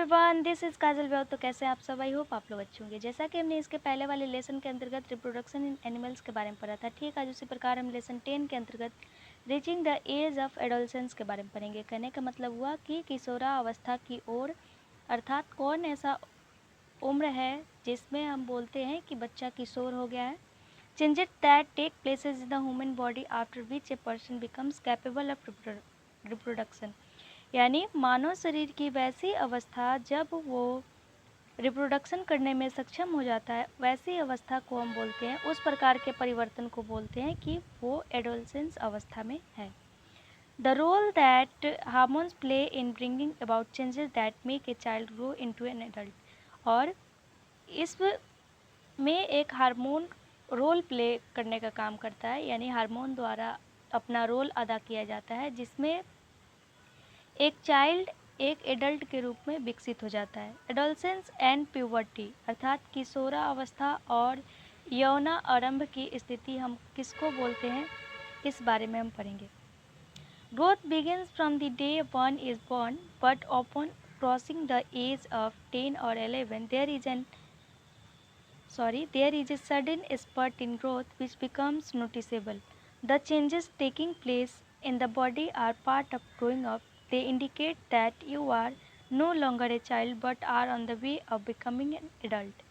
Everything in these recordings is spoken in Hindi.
एवरीवन, दिस इज काजल व्याउ। तो कैसे आप सब? आई होप आप लोग अच्छे होंगे। जैसा कि हमने इसके पहले वाले लेसन के अंतर्गत रिप्रोडक्शन इन एनिमल्स के बारे में पढ़ा था, ठीक आज उसी प्रकार हम लेसन 10 के अंतर्गत reaching the age of adolescence के बारे में पढ़ेंगे। कहने का मतलब हुआ कि किशोरावस्था की ओर, अर्थात कौन ऐसा उम्र है जिसमें हम बोलते हैं कि बच्चा किशोर हो गया है। Changes that take places in the human body after which a person becomes capable of reproduction, यानी मानव शरीर की वैसी अवस्था जब वो रिप्रोडक्शन करने में सक्षम हो जाता है, वैसी अवस्था को हम बोलते हैं, उस प्रकार के परिवर्तन को बोलते हैं कि वो एडोलसेंस अवस्था में है। The role that hormones play in bringing about changes that make a child grow into an adult, और इस में एक हार्मोन रोल प्ले करने का काम करता है, यानी हार्मोन द्वारा अपना रोल अदा किया जाता है, जिसमें एक चाइल्ड एक एडल्ट के रूप में विकसित हो जाता है। एडोलसेंस एंड प्यूबर्टी, अर्थात किशोरावस्था और यौना आरंभ की स्थिति हम किसको बोलते हैं, इस बारे में हम पढ़ेंगे। Growth begins from the day one is born, but upon crossing the age of 10 or 11 there is a sudden spurt in growth which becomes noticeable. The changes taking place in the body are part of growing up. They indicate that you are no longer a child but are on the way of becoming an adult.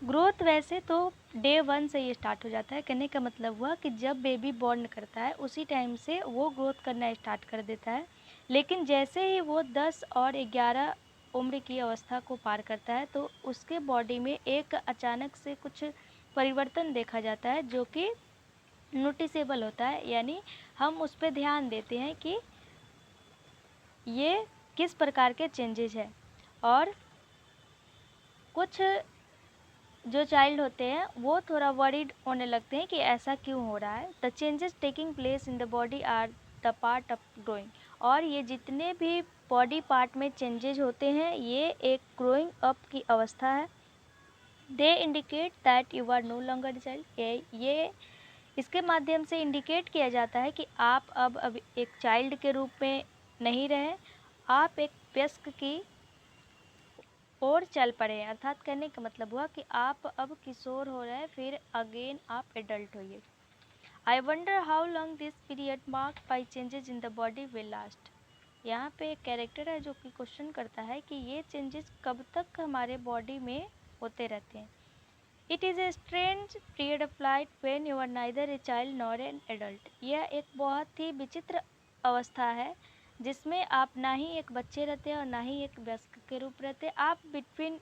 Growth वैसे तो डे वन से ये स्टार्ट हो जाता है। कहने का मतलब हुआ कि जब बेबी बॉर्न करता है उसी टाइम से वो ग्रोथ करना स्टार्ट कर देता है, लेकिन जैसे ही वो 10 और 11 उम्र की अवस्था को पार करता है तो उसके बॉडी में एक अचानक से कुछ परिवर्तन देखा जाता है जो कि नोटिसेबल होता है, यानी हम उस पर ध्यान देते हैं कि ये किस प्रकार के चेंजेस हैं। और कुछ जो चाइल्ड होते हैं वो थोड़ा वरीड होने लगते हैं कि ऐसा क्यों हो रहा है। The changes taking place in the body are the part of growing, और ये जितने भी बॉडी पार्ट में चेंजेस होते हैं ये एक ग्रोइंग अप की अवस्था है। They indicate that you are no longer child, ये इसके माध्यम से इंडिकेट किया जाता है कि आप अब एक चाइल्ड के रूप में नहीं रहे, आप एक वयस्क की और चल पड़े हैं। अर्थात कहने का मतलब हुआ कि आप अब किशोर हो रहे हैं, फिर अगेन आप एडल्ट होइए। I wonder how long this period mark by changes in the body will last. यहाँ पे एक कैरेक्टर है जो कि क्वेश्चन करता है कि ये चेंजेस कब तक हमारे बॉडी में होते रहते हैं। It is a strange period of life when you are neither a child nor an adult. यह एक बहुत ही विचित्र अवस्था है जिसमें आप ना ही एक बच्चे रहते हैं और ना ही एक वयस्क के रूप रहते हैं, आप बिटवीन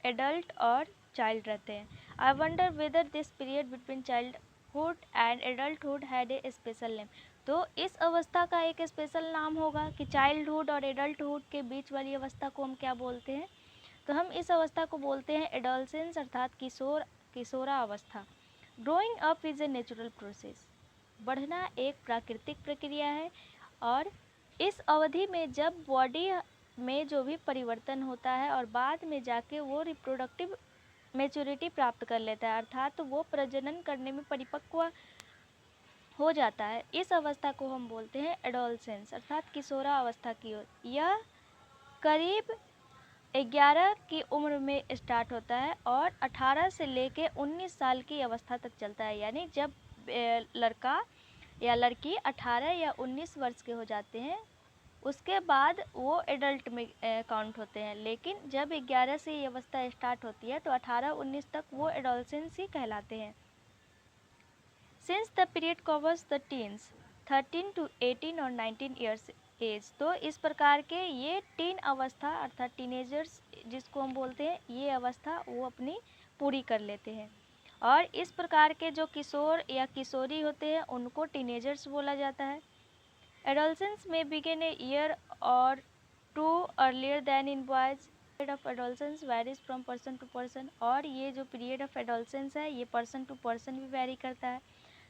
एडल्ट और चाइल्ड रहते हैं। I wonder whether this period between childhood and adulthood had a special name. तो इस अवस्था का एक स्पेशल नाम होगा कि चाइल्डहुड और एडल्टहुड के बीच वाली अवस्था को हम क्या बोलते हैं, तो हम इस अवस्था को बोलते हैं एडोलसेंस, अर्थात किशोरा अवस्था। Growing up is a natural process, बढ़ना एक प्राकृतिक प्रक्रिया है, और इस अवधि में जब बॉडी में जो भी परिवर्तन होता है और बाद में जाके वो रिप्रोडक्टिव मैच्योरिटी प्राप्त कर लेता है, अर्थात वो प्रजनन करने में परिपक्व हो जाता है, इस अवस्था को हम बोलते हैं एडोलसेंस, अर्थात किशोरा अवस्था की ओर। यह करीब 11 की उम्र में स्टार्ट होता है और 18 से लेके 19 साल की अवस्था तक चलता है, यानी जब लड़का या लड़की 18 या 19 वर्ष के हो जाते हैं उसके बाद वो एडल्ट में काउंट होते हैं, लेकिन जब 11 से ये अवस्था स्टार्ट होती है तो 18-19 तक वो एडोलसेंस ही कहलाते हैं। Since the period covers the teens 13 to 18 और 19 ईयर्स एज, तो इस प्रकार के ये टीन अवस्था अर्थात टीनेजर्स जिसको हम बोलते हैं, ये अवस्था वो अपनी पूरी कर लेते हैं। और इस प्रकार के जो किशोर या किशोरी होते हैं उनको टीनेजर्स बोला जाता है। Adolescence may begin a year or two earlier than in boys. Period of adolescence varies from person to person, और ये जो period of adolescence है ये person to person भी vary करता है।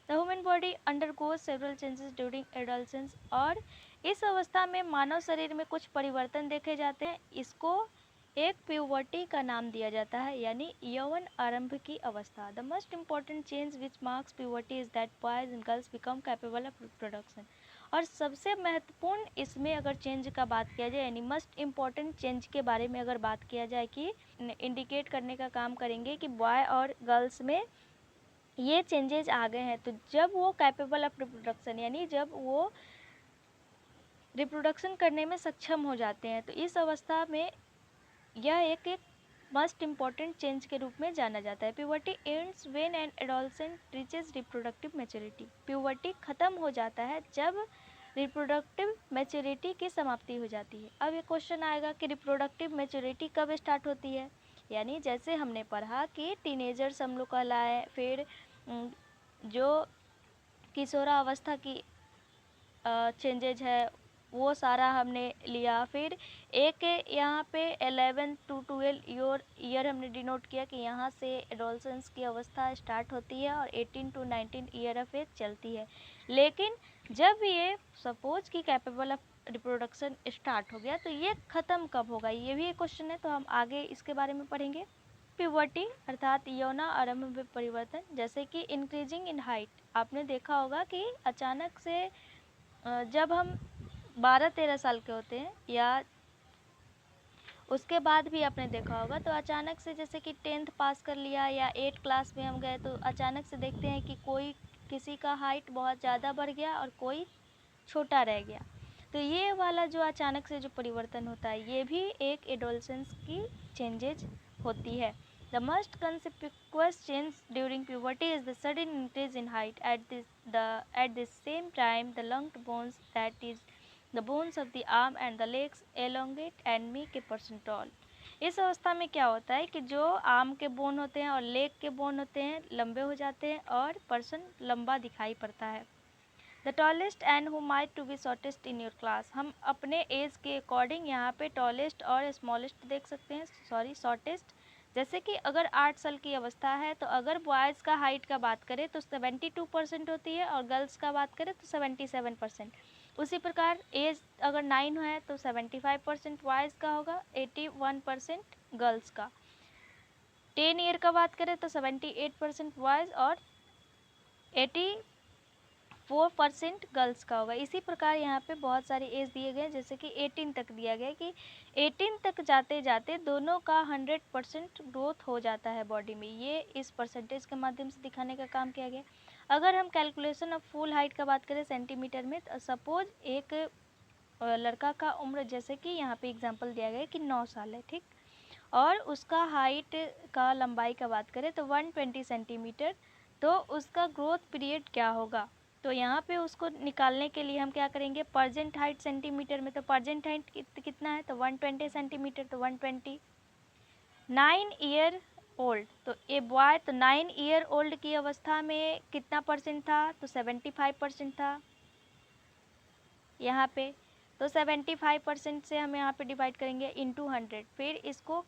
The human body undergoes several changes during adolescence, और इस अवस्था में मानव शरीर में कुछ परिवर्तन देखे जाते हैं, इसको एक प्यूबर्टी का नाम दिया जाता है, यानी यौवन आरंभ की अवस्था। The most important change which marks puberty is that boys and girls become capable of reproduction, और सबसे महत्वपूर्ण इसमें अगर चेंज का बात किया जाए, यानी मोस्ट इम्पॉर्टेंट चेंज के बारे में अगर बात किया जाए कि इंडिकेट करने का काम करेंगे कि बॉय और गर्ल्स में ये चेंजेज आ गए हैं, तो जब वो कैपेबल ऑफ रिप्रोडक्शन, यानी जब वो रिप्रोडक्शन करने में सक्षम हो जाते हैं, तो इस अवस्था में यह एक मस्ट इम्पॉर्टेंट चेंज के रूप में जाना जाता है। Puberty ends when an adolescent reaches reproductive maturity. Puberty खत्म हो जाता है जब रिप्रोडक्टिव मैच्योरिटी की समाप्ति हो जाती है। अब ये क्वेश्चन आएगा कि रिप्रोडक्टिव मैच्योरिटी कब स्टार्ट होती है, यानी जैसे हमने पढ़ा कि टीनेजर्स हम लोग कहलाए, फिर जो किशोरावस्था की चेंजेज है वो सारा हमने लिया, फिर एक यहाँ पे 11 to 12 ईयर हमने डिनोट किया कि यहाँ से एडोलसेंस की अवस्था स्टार्ट होती है और 18 to 19 ईयर ऑफ एज चलती है। लेकिन जब ये सपोज कि कैपेबल ऑफ रिप्रोडक्शन स्टार्ट हो गया तो ये ख़त्म कब होगा, ये भी एक क्वेश्चन है, तो हम आगे इसके बारे में पढ़ेंगे। प्यूबर्टी अर्थात यौना आरंभ में परिवर्तन, जैसे कि इंक्रीजिंग इन हाइट। आपने देखा होगा कि अचानक से जब हम 12-13 साल के होते हैं या उसके बाद भी आपने देखा होगा, तो अचानक से जैसे कि 10th पास कर लिया या 8 क्लास में हम गए, तो अचानक से देखते हैं कि कोई किसी का हाइट बहुत ज़्यादा बढ़ गया और कोई छोटा रह गया। तो ये वाला जो अचानक से जो परिवर्तन होता है, ये भी एक एडोलसेंस की चेंजेज होती है। The most conspicuous change during puberty is the sudden increase in height. At the same time, the lung bones, that is, the bones of the arm and the legs, elongate and make a person tall. इस अवस्था में क्या होता है कि जो आर्म के बोन होते हैं और लेग के बोन होते हैं लंबे हो जाते हैं और पर्सन लंबा दिखाई पड़ता है। The tallest and who might to be shortest in your class. हम अपने एज के अकॉर्डिंग यहाँ पे टॉलेस्ट और स्मॉलेस्ट देख सकते हैं, सॉरी शॉर्टेस्ट। जैसे कि अगर 8 साल की अवस्था है तो अगर बॉयज़ का हाइट का बात करें तो 72% होती है और गर्ल्स का बात करें तो 77%। उसी प्रकार एज अगर 9 है तो 75% बॉयज़ का होगा, 81% गर्ल्स का। 10 ईयर का बात करें तो 78% बॉयज़ और 84% गर्ल्स का होगा। इसी प्रकार यहाँ पे बहुत सारे एज दिए गए, जैसे कि 18 तक दिया गया कि 18 तक जाते जाते दोनों का 100% ग्रोथ हो जाता है बॉडी में। ये इस परसेंटेज के माध्यम से दिखाने का काम किया गया। अगर हम कैलकुलेशन ऑफ फुल हाइट का बात करें सेंटीमीटर में, तो सपोज एक लड़का का उम्र, जैसे कि यहाँ पे एग्जांपल दिया गया कि 9 साल है, ठीक, और उसका हाइट का लंबाई का बात करें तो 120 सेंटीमीटर, तो उसका ग्रोथ पीरियड क्या होगा। तो यहाँ पे उसको निकालने के लिए हम क्या करेंगे, परजेंट हाइट सेंटीमीटर में, तो परजेंट हाइट कितना है तो 120 सेंटीमीटर, तो 120। 9 ईयर ओल्ड, तो ए बॉय तो 9 ईयर ओल्ड की अवस्था में कितना परसेंट था तो 75% था यहाँ पे। तो 75% से हम यहाँ पे डिवाइड करेंगे इंटू 100, फिर इसको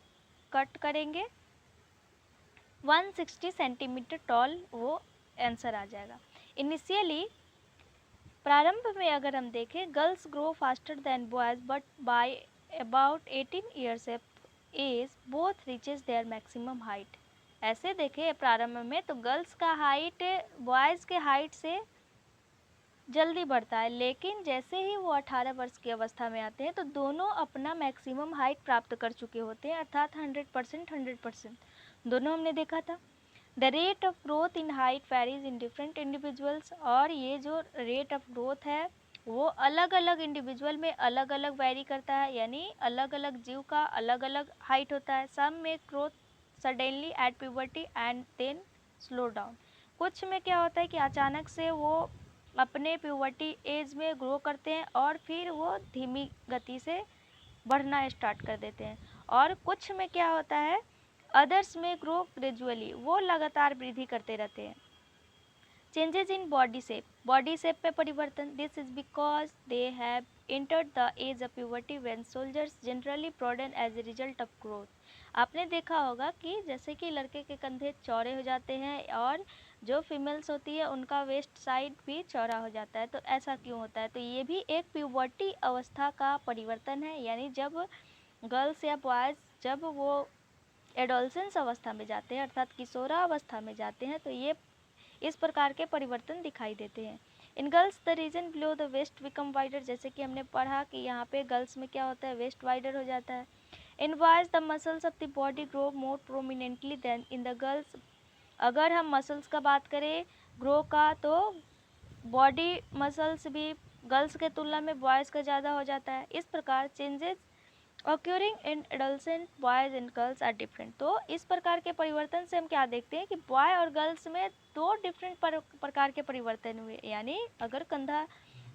कट करेंगे 160 सेंटीमीटर टॉल वो आंसर आ जाएगा। इनिशियली प्रारंभ में अगर हम देखें, girls grow faster than boys but by about 18 years age both reaches their maximum height. ऐसे देखें प्रारंभ में तो गर्ल्स का हाइट बॉयज़ के हाइट से जल्दी बढ़ता है, लेकिन जैसे ही वो 18 वर्ष की अवस्था में आते हैं तो दोनों अपना मैक्सिमम हाइट प्राप्त कर चुके होते हैं, अर्थात 100% दोनों हमने देखा था। The rate of growth in height varies in different individuals, और ये जो रेट ऑफ ग्रोथ है वो अलग अलग इंडिविजुअल में अलग अलग वेरी करता है, यानी अलग अलग जीव का अलग अलग हाइट होता है। सम में growth suddenly at puberty and then slow down. कुछ में क्या होता है कि अचानक से वो अपने प्यूबर्टी एज में ग्रो करते हैं और फिर वो धीमी गति से बढ़ना स्टार्ट कर देते हैं। और कुछ में क्या होता है, अदर्स में ग्रो ग्रेजुअली, वो लगातार वृद्धि करते रहते हैं। चेंजेस इन बॉडी शेप में परिवर्तन, this is because they have entered the age of puberty when soldiers generally broaden as a result of growth। आपने देखा होगा कि जैसे कि लड़के के कंधे चौड़े हो जाते हैं और जो फीमेल्स होती है उनका वेस्ट साइड भी चौड़ा हो जाता है, तो ऐसा क्यों होता है, तो ये भी एक प्यूबर्टी अवस्था का परिवर्तन है। यानी जब गर्ल्स या बॉयज़ जब वो एडोलसेंस अवस्था में जाते हैं अर्थात किशोरावस्था में जाते हैं तो ये इस प्रकार के परिवर्तन दिखाई देते हैं। In girls the region below the waist become wider, जैसे कि हमने पढ़ा कि यहाँ पे गर्ल्स में क्या होता है, वेस्ट वाइडर हो जाता है। In boys the muscles of the body grow more prominently than in the girls. अगर हम मसल्स का बात करें ग्रो का, तो बॉडी मसल्स भी गर्ल्स के तुलना में बॉयज़ का ज़्यादा हो जाता है। इस प्रकार changes occurring in adolescent boys and girls are different. तो इस प्रकार के परिवर्तन से हम क्या देखते हैं कि बॉय और गर्ल्स में दो डिफरेंट प्रकार के परिवर्तन हुए। यानी अगर कंधा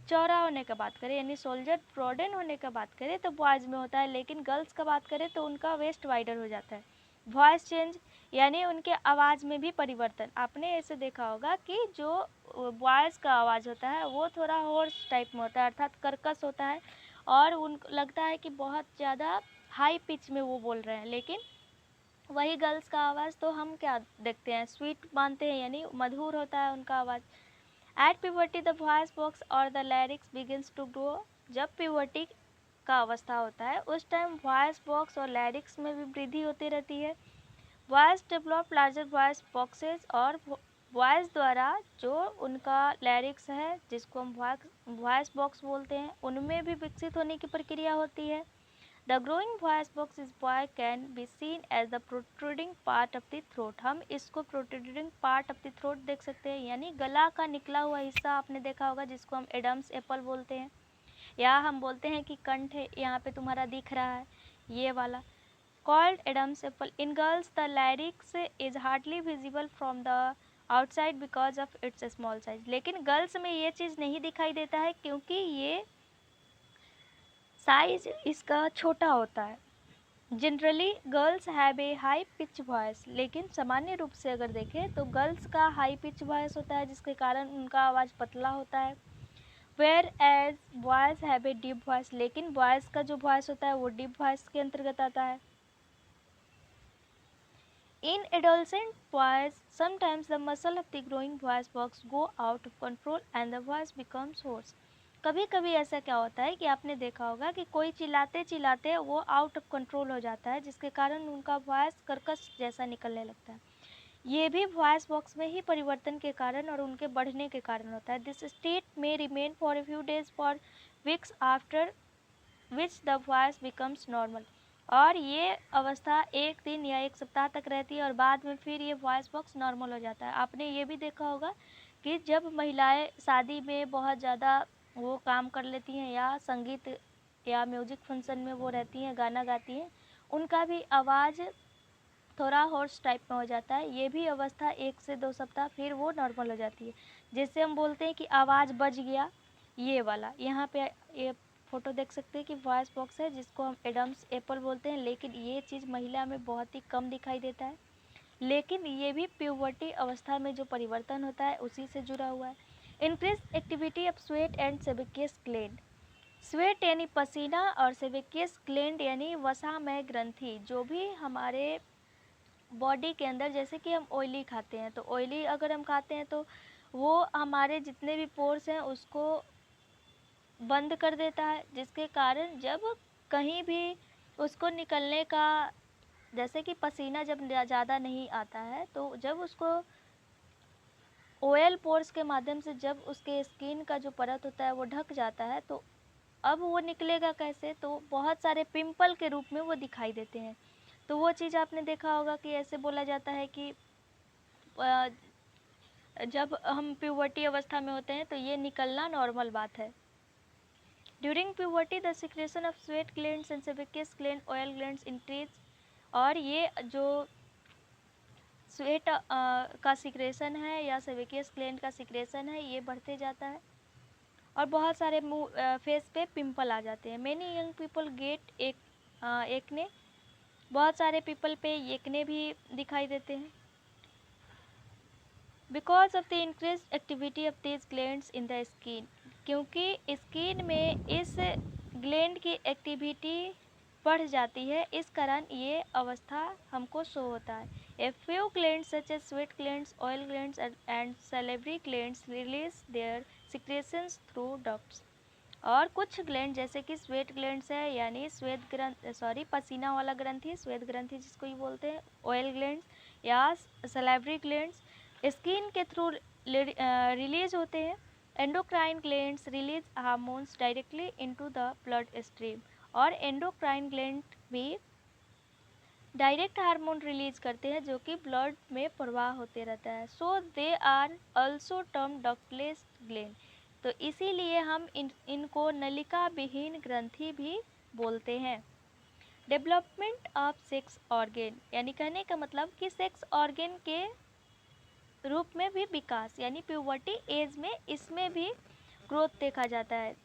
चौड़ा होने का बात करें, यानी शोल्डर ब्रॉडन होने का बात करें, तो बॉयज़ में होता है, लेकिन गर्ल्स का बात करें तो उनका वेस्ट वाइडर हो जाता है। वॉइस चेंज यानी उनके आवाज़ में भी परिवर्तन। आपने ऐसे देखा होगा कि जो बॉयज़ का आवाज़ होता है वो थोड़ा होर्स टाइप में होता है, अर्थात कर्कश होता है, और उनको लगता है कि बहुत ज़्यादा हाई पिच में वो बोल रहे हैं। लेकिन वही गर्ल्स का आवाज़ तो हम क्या देखते हैं, स्वीट मानते हैं, यानी मधुर होता है उनका आवाज़। At puberty the voice box और the larynx begins to grow. जब प्यूबर्टी का अवस्था होता है उस टाइम वॉइस बॉक्स और लिरिक्स में भी वृद्धि होती रहती है। Voice develop larger voice boxes, और वॉइस द्वारा जो उनका लिरिक्स है जिसको हम वॉइस बॉक्स बोलते हैं, उनमें भी विकसित होने की प्रक्रिया होती है। The growing voice box is boy can be seen as the protruding part of the throat. हम इसको protruding part of the throat देख सकते हैं, यानी गला का निकला हुआ हिस्सा आपने देखा होगा, जिसको हम एडम्स एप्पल बोलते हैं, या हम बोलते हैं कि कंठ है यहाँ पे तुम्हारा दिख रहा है, ये वाला called Adam's apple. In girls, the larynx is hardly visible from the outside because of its small size. लेकिन गर्ल्स में ये चीज़ नहीं दिखाई देता है क्योंकि ये साइज इसका छोटा होता है। Generally girls have a high pitch voice, लेकिन सामान्य रूप से अगर देखें तो गर्ल्स का हाई पिच वॉइस होता है, जिसके कारण उनका आवाज़ पतला होता है। Whereas boys have a deep voice, लेकिन बॉयज़ का जो वॉइस होता है वो डीप वॉइस के अंतर्गत आता है। In adolescent boys, sometimes the muscle of the growing voice box go out of control and the voice becomes hoarse. कभी कभी ऐसा क्या होता है कि आपने देखा होगा कि कोई चिल्लाते चिल्लाते वो आउट ऑफ कंट्रोल हो जाता है, जिसके कारण उनका वॉइस कर्कश जैसा निकलने लगता है। ये भी वॉइस बॉक्स में ही परिवर्तन के कारण और उनके बढ़ने के कारण होता है। दिस स्टेट में remain for a few days for weeks after which the voice becomes normal. और ये अवस्था एक दिन या एक सप्ताह तक रहती है और बाद में फिर ये वॉइस बॉक्स नॉर्मल हो जाता है। आपने ये भी देखा होगा कि जब महिलाएं शादी में बहुत ज़्यादा वो काम कर लेती हैं या संगीत या म्यूजिक फंक्शन में वो रहती हैं, गाना गाती हैं, उनका भी आवाज़ थोड़ा हॉर्स टाइप में हो जाता है। ये भी अवस्था 1 से 2 सप्ताह फिर वो नॉर्मल हो जाती है, जिससे हम बोलते हैं कि आवाज़ बज गया। ये वाला यहाँ पे ये फ़ोटो देख सकते हैं कि वॉइस बॉक्स है, जिसको हम एडम्स एप्पल बोलते हैं, लेकिन ये चीज़ महिला में बहुत ही कम दिखाई देता है। लेकिन ये भी प्यूबर्टी अवस्था में जो परिवर्तन होता है उसी से जुड़ा हुआ है। Increase activity of sweat and sebaceous gland. Sweat यानी पसीना और सेबेकियस ग्लैंड यानी वसामय ग्रंथि, जो भी हमारे बॉडी के अंदर, जैसे कि हम ऑयली खाते हैं, तो ऑयली अगर हम खाते हैं तो वो हमारे जितने भी पोर्स हैं उसको बंद कर देता है, जिसके कारण जब कहीं भी उसको निकलने का, जैसे कि पसीना जब ज़्यादा नहीं आता है तो जब उसको ऑयल पोर्स के माध्यम से जब उसके स्किन का जो परत होता है वो ढक जाता है, तो अब वो निकलेगा कैसे, तो बहुत सारे पिंपल के रूप में वो दिखाई देते हैं। तो वो चीज़ आपने देखा होगा कि ऐसे बोला जाता है कि जब हम प्यूबर्टी अवस्था में होते हैं तो ये निकलना नॉर्मल बात है। During puberty the secretion of sweat glands and sebaceous gland oil glands increase. और ये जो स्वेट का सिक्रेशन है या सेबेकियस ग्लैंड का सिक्रेशन है ये बढ़ते जाता है, और बहुत सारे मुंह फेस पे पिंपल आ जाते हैं। Many young people get acne, बहुत सारे पीपल पे एक्ने भी दिखाई देते हैं। Because of the increase activity of this glands in the skin, क्योंकि स्किन में इस ग्लैंड की एक्टिविटी बढ़ जाती है, इस कारण ये अवस्था हमको शो होता है। A few glands such as sweat glands, oil glands and salivary glands release their secretions through ducts. और कुछ ग्लैंड जैसे कि स्वेट ग्लैंड्स है, यानी पसीना वाला ग्रंथि, श्वेत ग्रंथि जिसको ही बोलते हैं, ऑयल ग्लैंड्स या सैलिवरी ग्लैंड्स स्किन के थ्रू रिलीज होते हैं। Endocrine glands release hormones directly into the blood stream, और एंडोक्राइन ग्लैंड भी डायरेक्ट हार्मोन रिलीज करते हैं जो कि ब्लड में प्रवाह होते रहता है। So they are also term ductless gland, तो इसीलिए हम इनको नलिका विहीन ग्रंथि भी बोलते हैं। डेवलपमेंट ऑफ सेक्स ऑर्गेन, यानी कहने का मतलब कि सेक्स ऑर्गेन के रूप में भी विकास, यानी प्यूबर्टी एज में इसमें भी ग्रोथ देखा जाता है।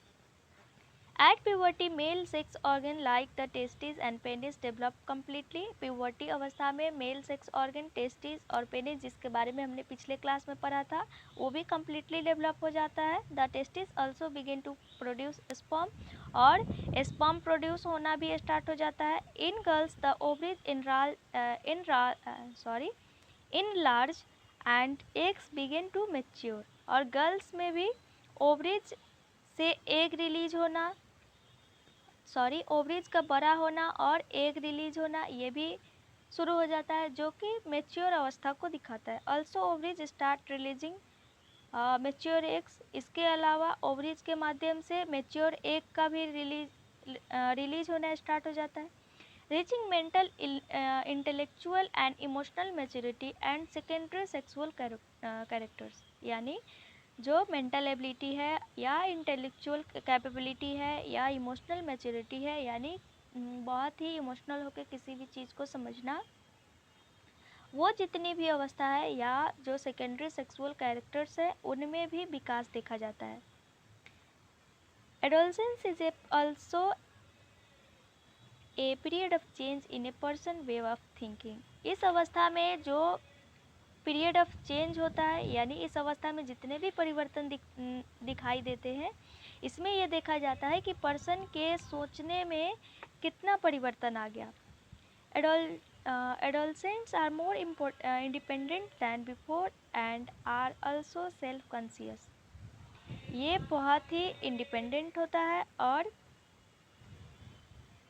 At puberty, male sex organ like the testes and penis develop completely. Puberty अवस्था में मेल सेक्स ऑर्गन टेस्टिस और पेनिस, जिसके बारे में हमने पिछले क्लास में पढ़ा था, वो भी completely डेवलप हो जाता है। The testis also begin to produce sperm, और sperm प्रोड्यूस होना भी स्टार्ट हो जाता है। In girls, the ovaries enlarge and eggs begin to mature, और गर्ल्स में भी ओवरीज से एग रिलीज होना, ओवरीज का बड़ा होना और एग रिलीज होना ये भी शुरू हो जाता है, जो कि मेच्योर अवस्था को दिखाता है। Also ovaries start releasing mature eggs, इसके अलावा ओवरीज के माध्यम से मेच्योर एग का भी रिलीज होना स्टार्ट हो जाता है। Reaching mental intellectual and emotional maturity and secondary sexual characters, यानी जो मेंटल एबिलिटी है या इंटेलेक्चुअल कैपेबिलिटी है या इमोशनल मैच्योरिटी है, यानी बहुत ही इमोशनल होकर किसी भी चीज़ को समझना, वो जितनी भी अवस्था है या जो सेकेंडरी सेक्सुअल कैरेक्टर्स है उनमें भी विकास देखा जाता है। Adolescence is also a period of change in a person way of thinking, इस अवस्था में जो पीरियड ऑफ चेंज होता है, यानी इस अवस्था में जितने भी परिवर्तन दिखाई देते हैं, इसमें यह देखा जाता है कि पर्सन के सोचने में कितना परिवर्तन आ गया। Adolescents are more independent than before and are also self-conscious, ये बहुत ही इंडिपेंडेंट होता है और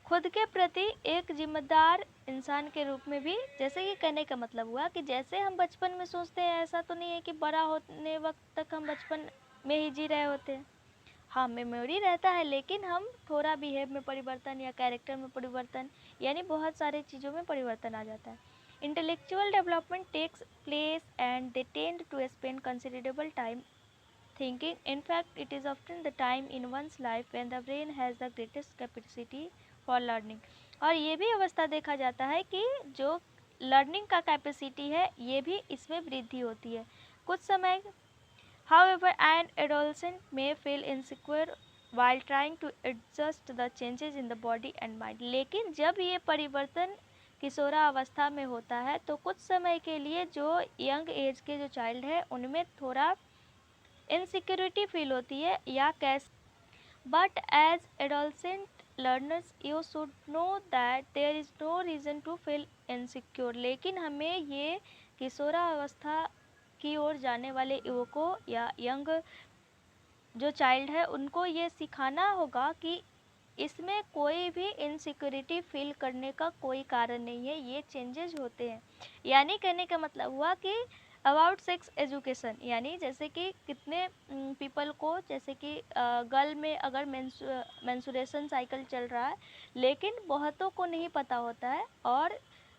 खुद के प्रति एक जिम्मेदार इंसान के रूप में भी, जैसे कि कहने का मतलब हुआ कि जैसे हम बचपन में सोचते हैं ऐसा तो नहीं है कि बड़ा होने वक्त तक हम बचपन में ही जी रहे होते हैं। हाँ, मेमोरी रहता है, लेकिन हम थोड़ा बिहेव में परिवर्तन या कैरेक्टर में परिवर्तन, यानी बहुत सारी चीज़ों में परिवर्तन आ जाता है। Intellectual development takes place and they tend to spend considerable time thinking. In fact, it is often the time in one's life when the brain has the greatest capacity for learning. और ये भी अवस्था देखा जाता है कि जो लर्निंग का कैपेसिटी है ये भी इसमें वृद्धि होती है कुछ समय। However, an adolescent may feel insecure while trying to adjust the changes in the body and mind. लेकिन जब ये परिवर्तन किशोरावस्था में होता है तो कुछ समय के लिए जो यंग एज के जो चाइल्ड है उनमें थोड़ा इनसिक्योरिटी फील होती है या कैसे। But as adolescent learners you should know that there is no reason to feel insecure, लेकिन हमें ये किशोरावस्था की ओर जाने वाले युवकों या यंग जो चाइल्ड है उनको ये सिखाना होगा कि इसमें कोई भी इनसिक्योरिटी फील करने का कोई कारण नहीं है, ये चेंजेस होते हैं। यानी कहने का मतलब हुआ कि अबाउट सेक्स एजुकेशन, यानी जैसे कि कितने पीपल को, जैसे कि गर्ल में अगर मेंसुरेशन साइकिल चल रहा है लेकिन बहुतों को नहीं पता होता है, और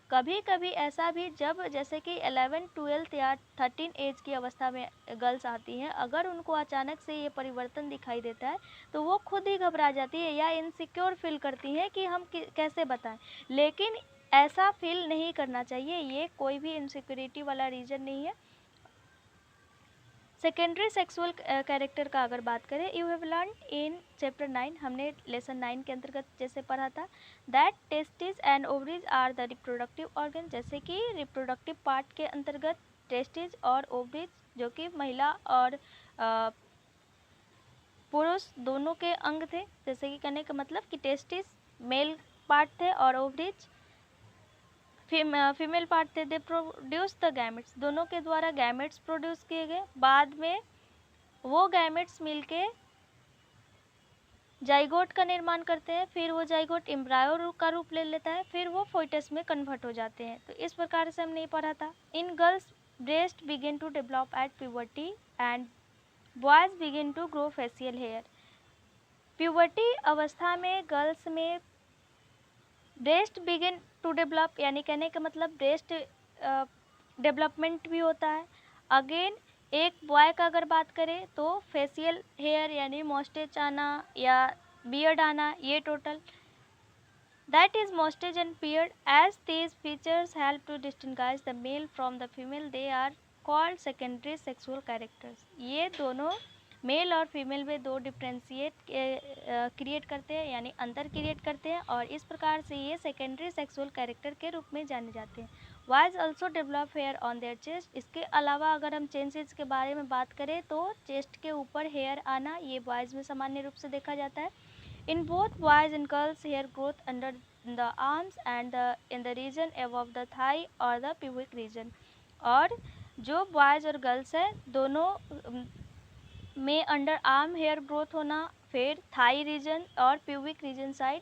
कभी कभी ऐसा भी जब जैसे कि 11, 12 या 13 एज की अवस्था में गर्ल्स आती हैं, अगर उनको अचानक से ये परिवर्तन दिखाई देता है तो वो खुद ही घबरा जाती है या इनसिक्योर फील करती हैं कि हम कैसे बताएं। लेकिन ऐसा फील नहीं करना चाहिए, ये कोई भी इनसिक्योरिटी वाला रीज़न नहीं है। सेकेंडरी सेक्सुअल कैरेक्टर का अगर बात करें, you have learn in chapter 9, हमने लेसन 9 के अंतर्गत जैसे पढ़ा था, that testis and ovaries are the reproductive organ, जैसे कि रिप्रोडक्टिव पार्ट के अंतर्गत टेस्टिस और ओवरीज जो कि महिला और पुरुष दोनों के अंग थे, जैसे कि कहने का मतलब कि टेस्टिस मेल पार्ट थे और ओवरीज फीमेल पार्ट थे। दे प्रोड्यूस द गैमेट्स, दोनों के द्वारा गैमेट्स प्रोड्यूस किए गए, बाद में वो गैमेट्स मिलके जाइगोट का निर्माण करते हैं, फिर वो जाइगोट एम्ब्रायो का रूप ले लेता है, फिर वो फोइटस में कन्वर्ट हो जाते हैं। तो इस प्रकार से हमने पढ़ा था। In girls breast begin to develop at puberty and boys begin to grow facial hair. Puberty अवस्था में गर्ल्स में ब्रेस्ट बिगिन टू डेवलप, यानी कहने का मतलब ब्रेस्ट डेवलपमेंट भी होता है। अगेन एक बॉय का अगर बात करें तो फेशियल हेयर यानी मॉस्टेच आना या बियर्ड आना, ये total that is mustache and beard. As these features help to distinguish the male from the female, they are called secondary sexual characters. ये दोनों मेल और फीमेल में दो डिफ्रेंशिएट क्रिएट करते हैं, यानी अंतर क्रिएट करते हैं, और इस प्रकार से ये सेकेंडरी सेक्सुअल कैरेक्टर के रूप में जाने जाते हैं। Boys also develop hair on their chest. इसके अलावा अगर हम चेंजेस के बारे में बात करें तो चेस्ट के ऊपर हेयर आना ये बॉयज़ में सामान्य रूप से देखा जाता है। In both boys and girls, hair growth under the arms and in the region above the thigh or the pubic region. और जो बॉयज़ और गर्ल्स है दोनों में अंडर आर्म हेयर ग्रोथ होना, फिर थाई रीजन और pubic region side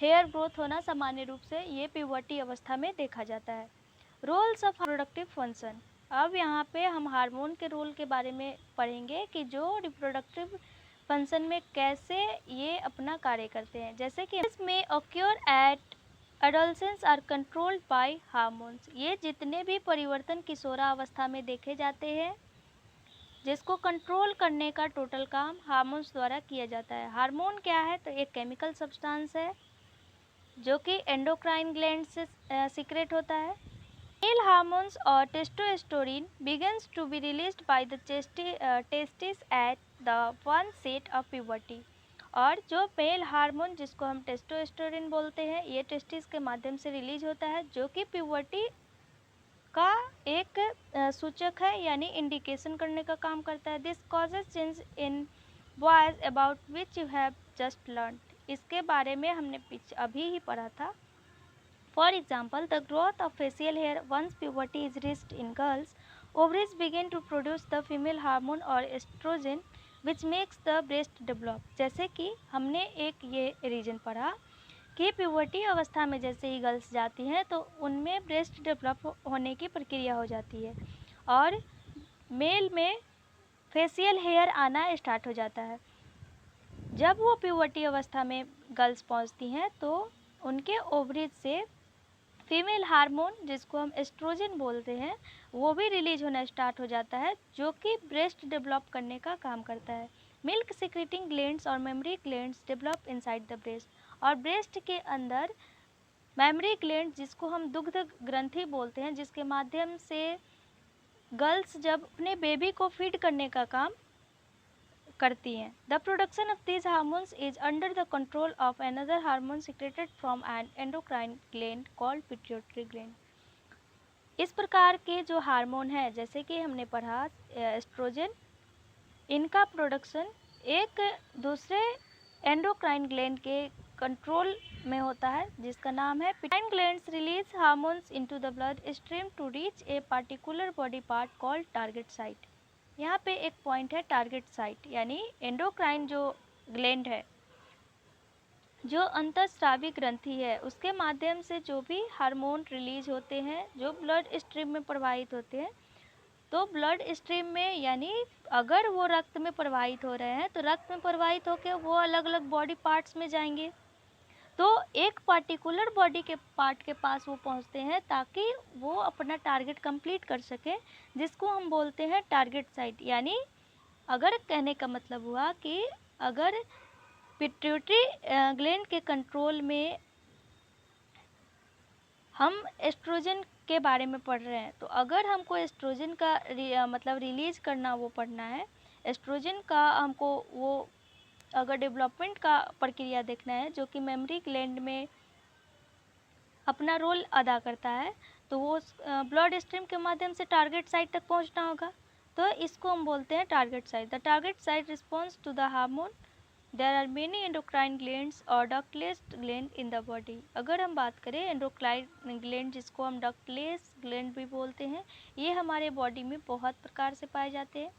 hair growth होना सामान्य रूप से ये प्यूबर्टी अवस्था में देखा जाता है। Roles of reproductive function. अब यहाँ पे हम हार्मोन के रोल के बारे में पढ़ेंगे कि जो रिप्रोडक्टिव फंक्शन में कैसे ये अपना कार्य करते हैं। जैसे कि में occur at adolescence are controlled by hormones. ये जितने भी परिवर्तन किशोरावस्था में देखे जाते हैं जिसको कंट्रोल करने का टोटल काम हार्मोन्स द्वारा किया जाता है। हार्मोन क्या है? तो एक केमिकल सब्सटेंस है जो कि एंडोक्राइन ग्लैंड से सीक्रेट होता है। मेल हार्मोन्स और testosterone begins to be released by the testes at the onset of puberty। और जो मेल हार्मोन जिसको हम टेस्टोस्टेरोन बोलते हैं ये टेस्टिस के माध्यम से रिलीज होता है जो कि प्यूबर्टी का एक सूचक है, यानी इंडिकेशन करने का काम करता है। This causes change in boys about which you have just learn. इसके बारे में हमने अभी ही पढ़ा था। For example, the growth of facial hair once puberty is reached in girls, ovaries begin to produce the female hormone or estrogen, which makes the breast develop। जैसे कि हमने एक ये रीजन पढ़ा कि प्यूबर्टी अवस्था में जैसे ही गर्ल्स जाती हैं तो उनमें ब्रेस्ट डेवलप होने की प्रक्रिया हो जाती है और मेल में फेशियल हेयर आना स्टार्ट हो जाता है। जब वो प्यूबर्टी अवस्था में गर्ल्स पहुंचती हैं तो उनके ओवरीज से फीमेल हार्मोन जिसको हम एस्ट्रोजन बोलते हैं वो भी रिलीज होना स्टार्ट हो जाता है जो कि ब्रेस्ट डेवलप करने का काम करता है। मिल्क सिक्रेटिंग ग्लैंड्स और mammary glands develop inside the breast. और ब्रेस्ट के अंदर मेमरी ग्लैंड जिसको हम दुग्ध ग्रंथि बोलते हैं जिसके माध्यम से गर्ल्स जब अपने बेबी को फीड करने का काम करती हैं। The production of these hormones is under the control of another hormone secreted from N endocrine gland called pituitary gland. इस प्रकार के जो हार्मोन है जैसे कि हमने पढ़ा एस्ट्रोजन, इनका प्रोडक्शन एक दूसरे एंडोक्राइन ग्लैंड के कंट्रोल में होता है जिसका नाम है pituitary glands release hormones into the blood stream to reach a particular body part called target site. यहाँ पे एक पॉइंट है टारगेट साइट, यानी एंडोक्राइन जो ग्लैंड है जो अंतःस्रावी ग्रंथि है उसके माध्यम से जो भी हार्मोन रिलीज होते हैं जो ब्लड स्ट्रीम में प्रवाहित होते हैं, तो ब्लड स्ट्रीम में यानी अगर वो रक्त में प्रवाहित हो रहे हैं तो रक्त में प्रवाहित होकर वो अलग अलग बॉडी पार्ट्स में जाएंगे, तो एक पर्टिकुलर बॉडी के पार्ट के पास वो पहुंचते हैं ताकि वो अपना टारगेट कंप्लीट कर सके जिसको हम बोलते हैं टारगेट साइट। यानी अगर कहने का मतलब हुआ कि अगर पिट्यूटरी ग्लैंड के कंट्रोल में हम एस्ट्रोजन के बारे में पढ़ रहे हैं तो अगर हमको एस्ट्रोजन का मतलब रिलीज करना वो पढ़ना है, एस्ट्रोजन का हमको वो अगर डेवलपमेंट का प्रक्रिया देखना है जो कि मेमरी ग्लैंड में अपना रोल अदा करता है, तो वो ब्लड स्ट्रीम के माध्यम से टारगेट साइट तक पहुंचना होगा, तो इसको हम बोलते हैं target site. The target site response to the hormone. There are many endocrine glands और ductless gland in the body. अगर हम बात करें एंडोक्राइन ग्लैंड जिसको हम डक्टलेस ग्लैंड भी बोलते हैं, ये हमारे बॉडी में बहुत प्रकार से पाए जाते हैं।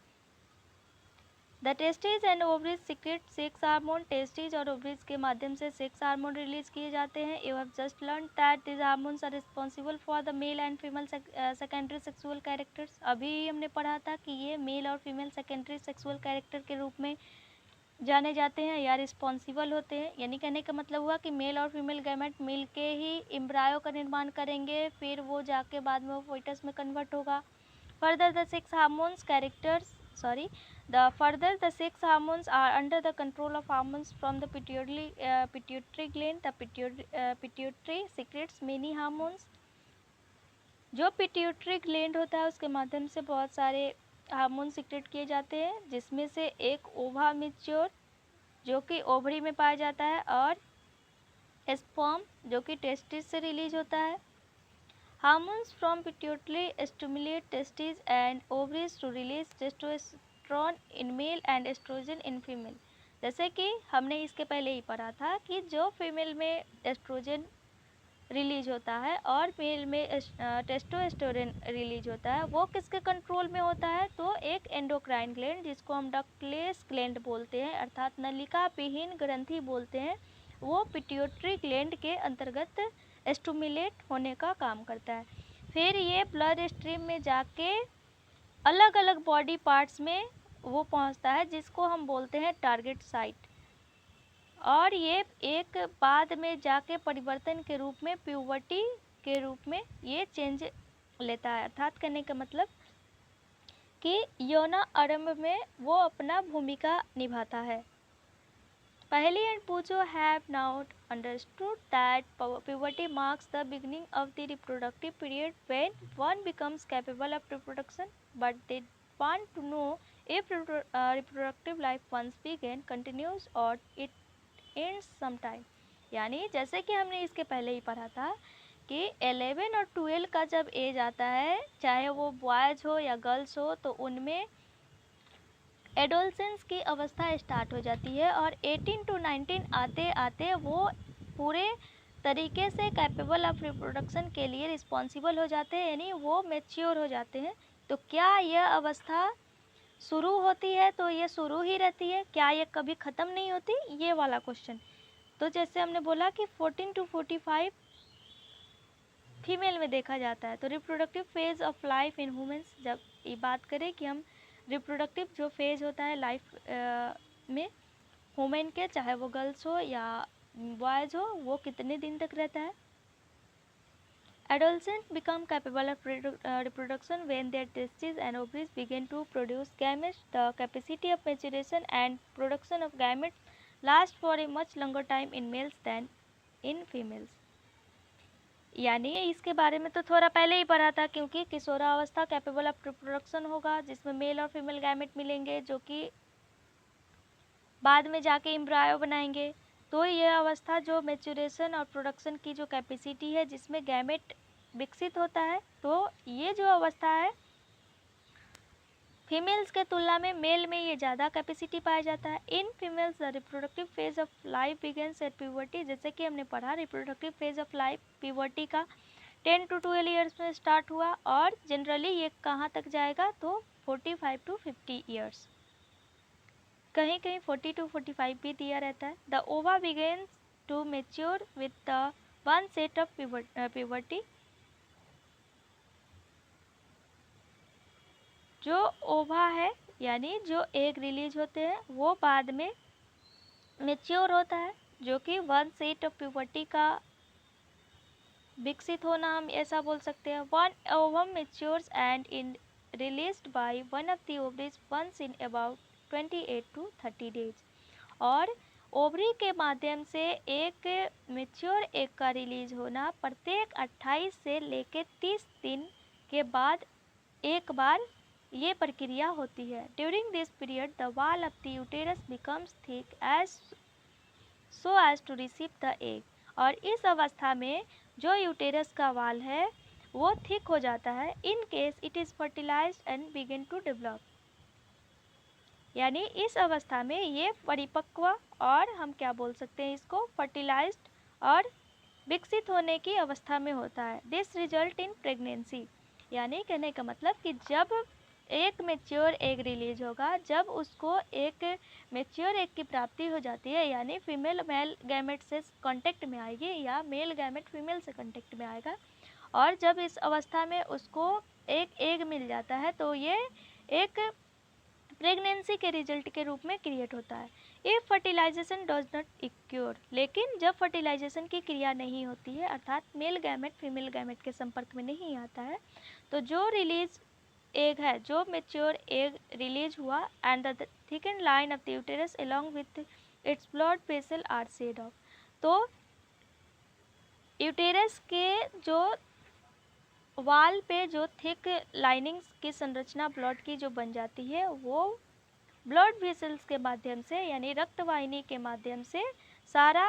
The testis and ovaries secrete sex hormone. Testis और ओवरीज के माध्यम से सेक्स हार्मोन रिलीज किए जाते हैं। You have just learn that this hormones are responsible for the male and female secondary sexual characters. अभी हमने पढ़ा था कि ये मेल और फीमेल सेकेंडरी सेक्सुअल कैरेक्टर के रूप में जाने जाते हैं या रिस्पॉन्सिबल होते हैं। यानी कहने का मतलब हुआ कि मेल और फीमेल गैमेट मिल के ही एम्ब्रायो का निर्माण करेंगे, फिर वो जाके बाद में वो फोइटस में कन्वर्ट होगा। Further the sex hormones characters the sex hormones are under the control of hormones from the pituitary gland. The pituitary secretes many hormones. जो पिट्यूटरी ग्लैंड होता है उसके माध्यम से बहुत सारे हार्मोन सिक्रेट किए जाते हैं, जिसमें से एक ओवा मैच्योर जो कि ओवरी में पाया जाता है, और स्पर्म जो कि टेस्टिस से रिलीज होता है। Hormones from pituitary stimulate testis and ovaries to release testosterone in male and estrogen in female. जैसे कि हमने इसके पहले ही पढ़ा था कि जो फीमेल में एस्ट्रोजन रिलीज होता है और मेल में टेस्टोस्टेरोन रिलीज होता है, वो किसके कंट्रोल में होता है? तो एक एंडोक्राइन ग्लैंड जिसको हम डक्टलेस ग्लैंड बोलते हैं अर्थात नलिका विहीन ग्रंथि बोलते हैं, वो पिट्यूटरी ग्लैंड के अंतर्गत स्टिमुलेट होने का काम करता है। फिर ये ब्लड स्ट्रीम में जाके अलग अलग बॉडी पार्ट्स में वो पहुंचता है जिसको हम बोलते हैं टारगेट साइट, और ये एक बाद में जाके परिवर्तन के रूप में प्यूबर्टी के रूप में ये चेंज लेता है। अर्थात कहने का मतलब कि यौन आरंभ में वो अपना भूमिका निभाता है। Paheli and Pujo have now understood that puberty marks the beginning of the reproductive period when one becomes capable of reproduction, but they want to know if reproductive life once began continues or it ends sometime। यानी जैसे कि हमने इसके पहले ही पढ़ा था कि 11 और 12 का जब एज आता है, चाहे वो बॉयज हो या गर्ल्स हो, तो उनमें एडोलसेंस की अवस्था स्टार्ट हो जाती है और 18 to 19 आते आते वो पूरे तरीके से कैपेबल ऑफ रिप्रोडक्शन के लिए रिस्पॉन्सिबल हो जाते हैं, यानी वो मैच्योर हो जाते हैं। तो क्या यह अवस्था शुरू होती है तो ये शुरू ही रहती है, क्या ये कभी ख़त्म नहीं होती, ये वाला क्वेश्चन। तो जैसे हमने बोला कि 14 to 45 फीमेल में देखा जाता है। तो reproductive phase of life in humans, जब ये बात करें कि हम रिप्रोडक्टिव जो फेज होता है लाइफ में ह्यूमन के, चाहे वो गर्ल्स हो या बॉयज़ हो, वो कितने दिन तक रहता है? Adolescents become capable of reproduction when their testes and ovaries begin to produce gametes. The capacity of maturation and production of gametes lasts for a much longer time in males than in females। यानी इसके बारे में तो थोड़ा पहले ही पढ़ा था, क्योंकि किशोरावस्था कैपेबल ऑफ रिप्रोडक्शन होगा जिसमें मेल और फीमेल गैमेट मिलेंगे जो कि बाद में जाके एम्ब्रायो बनाएंगे। तो यह अवस्था जो मैच्योरेशन और प्रोडक्शन की जो कैपेसिटी है जिसमें गैमेट विकसित होता है, तो ये जो अवस्था है फीमेल्स के तुलना में मेल में ये ज़्यादा कैपेसिटी पाया जाता है। In females the reproductive phase of life begins at puberty. जैसे कि हमने पढ़ा reproductive phase of life puberty का 10 to 12 ईयर्स में स्टार्ट हुआ और जनरली ये कहाँ तक जाएगा? तो 45 to 50 ईयर्स, कहीं कहीं 40 to 45 भी दिया रहता है। The ova begins to mature with the onset of puberty. जो ओवा है यानी जो एग रिलीज होते हैं वो बाद में मेच्योर होता है, जो कि वन सेट ऑफ प्यूबर्टी का विकसित होना हम ऐसा बोल सकते हैं। One ovum matures and in released by one of the ovaries once in about 28 to 30 days. और ओवरी के माध्यम से एक मेच्योर एग का रिलीज होना प्रत्येक 28 से लेकर 30 दिन के बाद एक बार ये प्रक्रिया होती है। During this period the wall of the uterus becomes thick so as to receive the egg. और इस अवस्था में जो यूटेरस का वाल है वो थिक हो जाता है in case it is fertilised and begin to develop. यानी इस अवस्था में ये परिपक्व और हम क्या बोल सकते हैं इसको फर्टिलाइज्ड और विकसित होने की अवस्था में होता है। This result in pregnancy. यानी कहने का मतलब कि जब एक मेच्योर एग रिलीज होगा। जब उसको एक मेच्योर एग की प्राप्ति हो जाती है, यानी फीमेल मेल गैमेट से कांटेक्ट में आएगी या मेल गैमेट फीमेल से कांटेक्ट में आएगा, और जब इस अवस्था में उसको एक एग मिल जाता है तो ये एक प्रेगनेंसी के रिजल्ट के रूप में क्रिएट होता है। इफ फर्टिलाइजेशन डज नॉट इक्योर, लेकिन जब फर्टिलाइजेशन की क्रिया नहीं होती है, अर्थात मेल गैमेट फीमेल गैमेट के संपर्क में नहीं आता है, तो जो रिलीज एग है, जो मेच्योर एग रिलीज हुआ and the thicken line of the uterus along with its blood vessel are shed off, तो यूटेरस के जो वाल पे जो थिक लाइनिंग्स की संरचना ब्लड की जो बन जाती है, वो ब्लड वेसल्स के माध्यम से यानी रक्तवाहिनी के माध्यम से सारा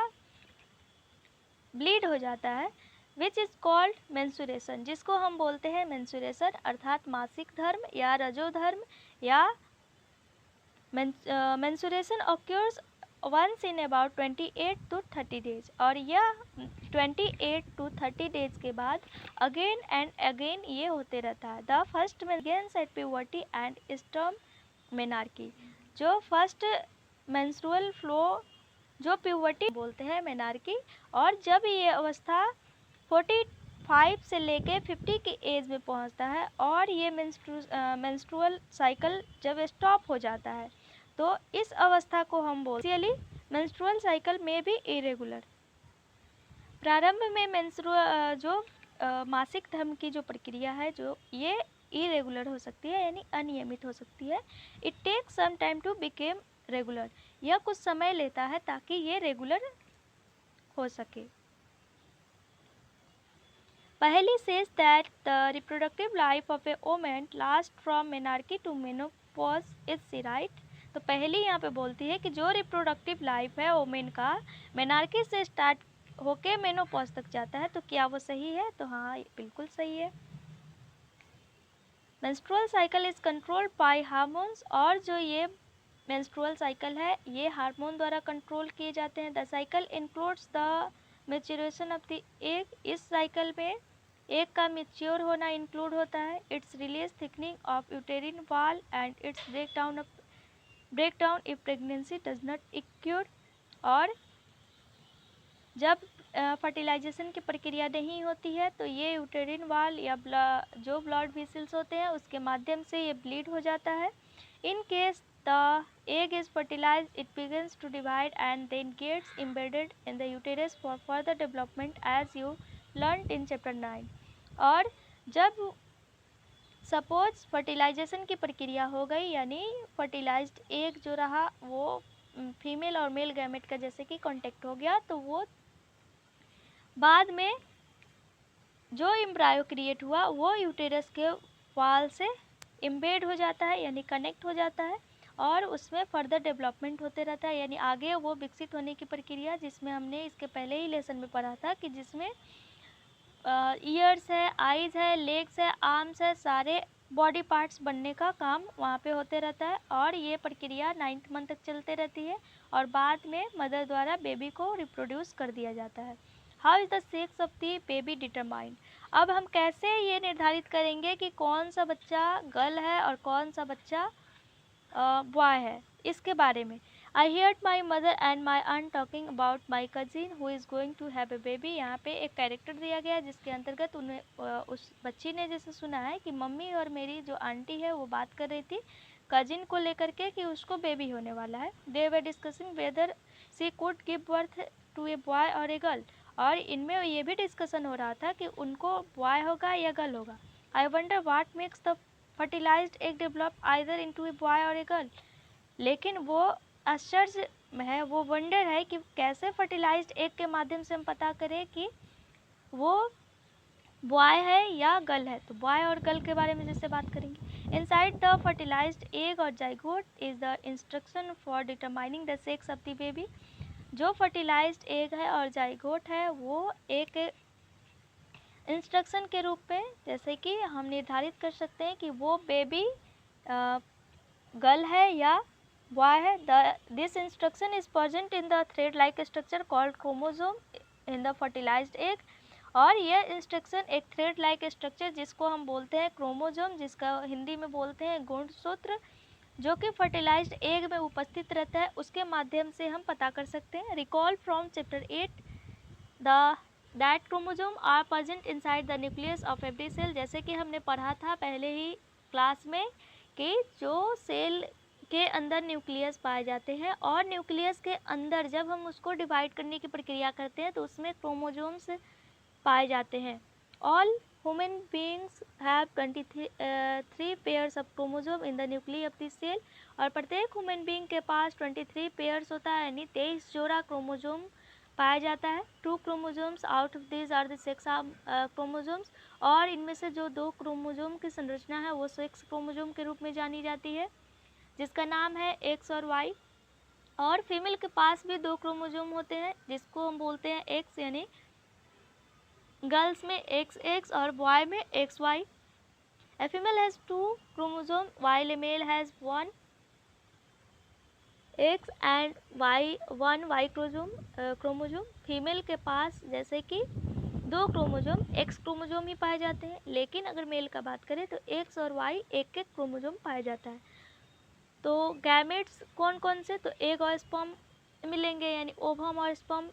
ब्लीड हो जाता है, विच इज़ कॉल्ड मेंसुरेशन, जिसको हम बोलते हैं मेंसुरेशन, अर्थात मासिक धर्म या रजोधर्म या menstruation occurs once in about 28 to 30 days, और यह 28 to 30 डेज के बाद अगेन एंड अगेन ये होते रहता है। The first begins at puberty and is termed menarche, जो फर्स्ट मेंस्ट्रुअल फ्लो जो प्यूबर्टी बोलते हैं मेनार्की, और जब ये अवस्था 45 से लेके 50 की एज में पहुंचता है और ये मेंस्ट्रुअल साइकिल जब स्टॉप हो जाता है, तो इस अवस्था को हम बोलते हैं मेंस्ट्रुअल साइकिल में भी इरेगुलर। प्रारंभ में जो मासिक धर्म की जो प्रक्रिया है, जो ये इरेगुलर हो सकती है यानी अनियमित हो सकती है। It takes some time to became regular, यह कुछ समय लेता है ताकि ये रेगुलर हो सके। पहली says that the reproductive life of a woman lasts from menarche to menopause, is she right? तो पहली यहाँ पे बोलती है कि जो रिप्रोडक्टिव लाइफ है वोमेन का मेनार्की से स्टार्ट होके मेनोपॉज तक जाता है, तो क्या वो सही है? तो हाँ, बिल्कुल सही है। Menstrual cycle is controlled by hormones, और जो ये मेंस्ट्रुअल साइकिल है ये हार्मोन द्वारा कंट्रोल किए जाते हैं। The cycle includes the maturation of the egg, इस साइकिल में एग का मैच्योर होना इंक्लूड होता है। Its release thickening of uterine wall and its breakdown if pregnancy does not occur, और जब फर्टिलाइजेशन की प्रक्रिया नहीं होती है तो ये यूटेरिन वॉल या जो ब्लड वेसल्स होते हैं उसके माध्यम से ये ब्लीड हो जाता है। In case the egg is fertilized, it begins to divide and then gets embedded in the uterus for further development as you learned in chapter 9। और जब सपोज फर्टिलाइजेशन की प्रक्रिया हो गई, यानी फर्टिलाइज्ड एग जो रहा वो फीमेल और मेल गैमेट का जैसे कि कांटेक्ट हो गया, तो वो बाद में जो एम्ब्रायो क्रिएट हुआ वो यूटेरस के वॉल से एम्बेड हो जाता है यानी कनेक्ट हो जाता है, और उसमें फर्दर डेवलपमेंट होते रहता है, यानी आगे वो विकसित होने की प्रक्रिया, जिसमें हमने इसके पहले ही लेसन में पढ़ा था कि जिसमें ईयर्स है, आईज है, लेग्स है, आर्म्स है, सारे बॉडी पार्ट्स बनने का काम वहाँ पे होते रहता है, और ये प्रक्रिया 9th मंथ तक चलते रहती है और बाद में मदर द्वारा बेबी को रिप्रोड्यूस कर दिया जाता है। How is the sex of the baby determined, अब हम कैसे ये निर्धारित करेंगे कि कौन सा बच्चा गर्ल है और कौन सा बच्चा बॉय है, इसके बारे में। I heard my mother and my aunt talking about my cousin who is going to have a baby. यहाँ पे एक कैरेक्टर दिया गया है जिसके अंतर्गत उन्हें उस बच्ची ने जैसे सुना है कि मम्मी और मेरी जो आंटी है वो बात कर रही थी कजिन को लेकर के कि उसको बेबी होने वाला है। They were discussing whether she could give birth to a boy और ए गर्ल, और इनमें ये भी डिस्कशन हो रहा था कि उनको बॉय होगा या गर्ल होगा। I wonder what makes the fertilised egg develop either into a boy और ए गर्ल, लेकिन वो आश्चर्य है, वो वंडर है कि कैसे फर्टिलाइज्ड एग के माध्यम से हम पता करें कि वो बॉय है या गर्ल है। तो बॉय और गर्ल के बारे में जैसे बात करेंगे। इनसाइड द फर्टिलाइज्ड एग और zygote is the instruction for determining the sex of the baby. जो फर्टिलाइज्ड एग है और जाइगोट है वो एक इंस्ट्रक्शन के रूप में जैसे कि हम निर्धारित कर सकते हैं कि वो बेबी गर्ल है या बॉय है। This instruction is present in the thread like structure called chromosome in the fertilised egg, और यह इंस्ट्रक्शन एक थ्रेड लाइक स्ट्रक्चर जिसको हम बोलते हैं क्रोमोजोम, जिसका हिंदी में बोलते हैं गुणसूत्र, जो कि फर्टिलाइज्ड एग में उपस्थित रहता है, उसके माध्यम से हम पता कर सकते हैं। Recall from chapter 8 that chromosome are present inside the nucleus of every cell. जैसे कि हमने पढ़ा था पहले ही क्लास में कि जो सेल के अंदर न्यूक्लियस पाए जाते हैं, और न्यूक्लियस के अंदर जब हम उसको डिवाइड करने की प्रक्रिया करते हैं तो उसमें क्रोमोजोम्स पाए जाते हैं। All human beings have 23 pairs of chromosome in the nucleus of the cell, और प्रत्येक ह्यूमन बींग के पास 23 पेयर्स होता है, यानी 23 जोड़ा क्रोमोजोम पाया जाता है। 2 chromosomes out of this are the sex chromosomes, और इनमें से जो 2 क्रोमोजोम की संरचना है वो सेक्स क्रोमोजोम के रूप में जानी जाती है, जिसका नाम है एक्स और वाई। और फीमेल के पास भी 2 क्रोमोजोम होते हैं जिसको हम बोलते हैं एक्स, यानी गर्ल्स में XX और बॉय में XY। A female has 2 chromosome while a male has 1 X and Y 1 Y chromosome. Female के पास जैसे कि 2 क्रोमोजोम X क्रोमोजोम ही पाए जाते हैं, लेकिन अगर मेल का बात करें तो X और Y एक एक क्रोमोजोम पाया जाता है। तो गैमेट्स कौन कौन से, तो एग और स्पर्म मिलेंगे, यानी ओवम और स्पर्म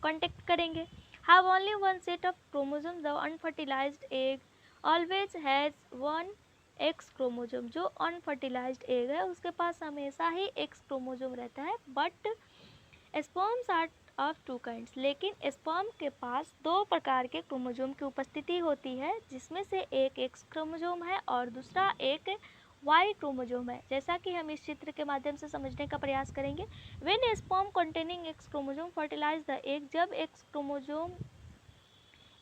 कांटेक्ट करेंगे। Have only one set of chromosomes. The unfertilized egg always has one X chromosome. जो अनफर्टिलाइज्ड एग है उसके पास हमेशा ही X क्रोमोजोम रहता है। But sperms are of 2 kinds, लेकिन स्पर्म के पास 2 प्रकार के क्रोमोजोम की उपस्थिति होती है, जिसमें से एक X क्रोमोजोम है और दूसरा एक Y क्रोमोजोम है। जैसा कि हम इस चित्र के माध्यम से समझने का प्रयास करेंगे। When a sperm containing X chromosome fertilize the egg, जब X क्रोमोजोम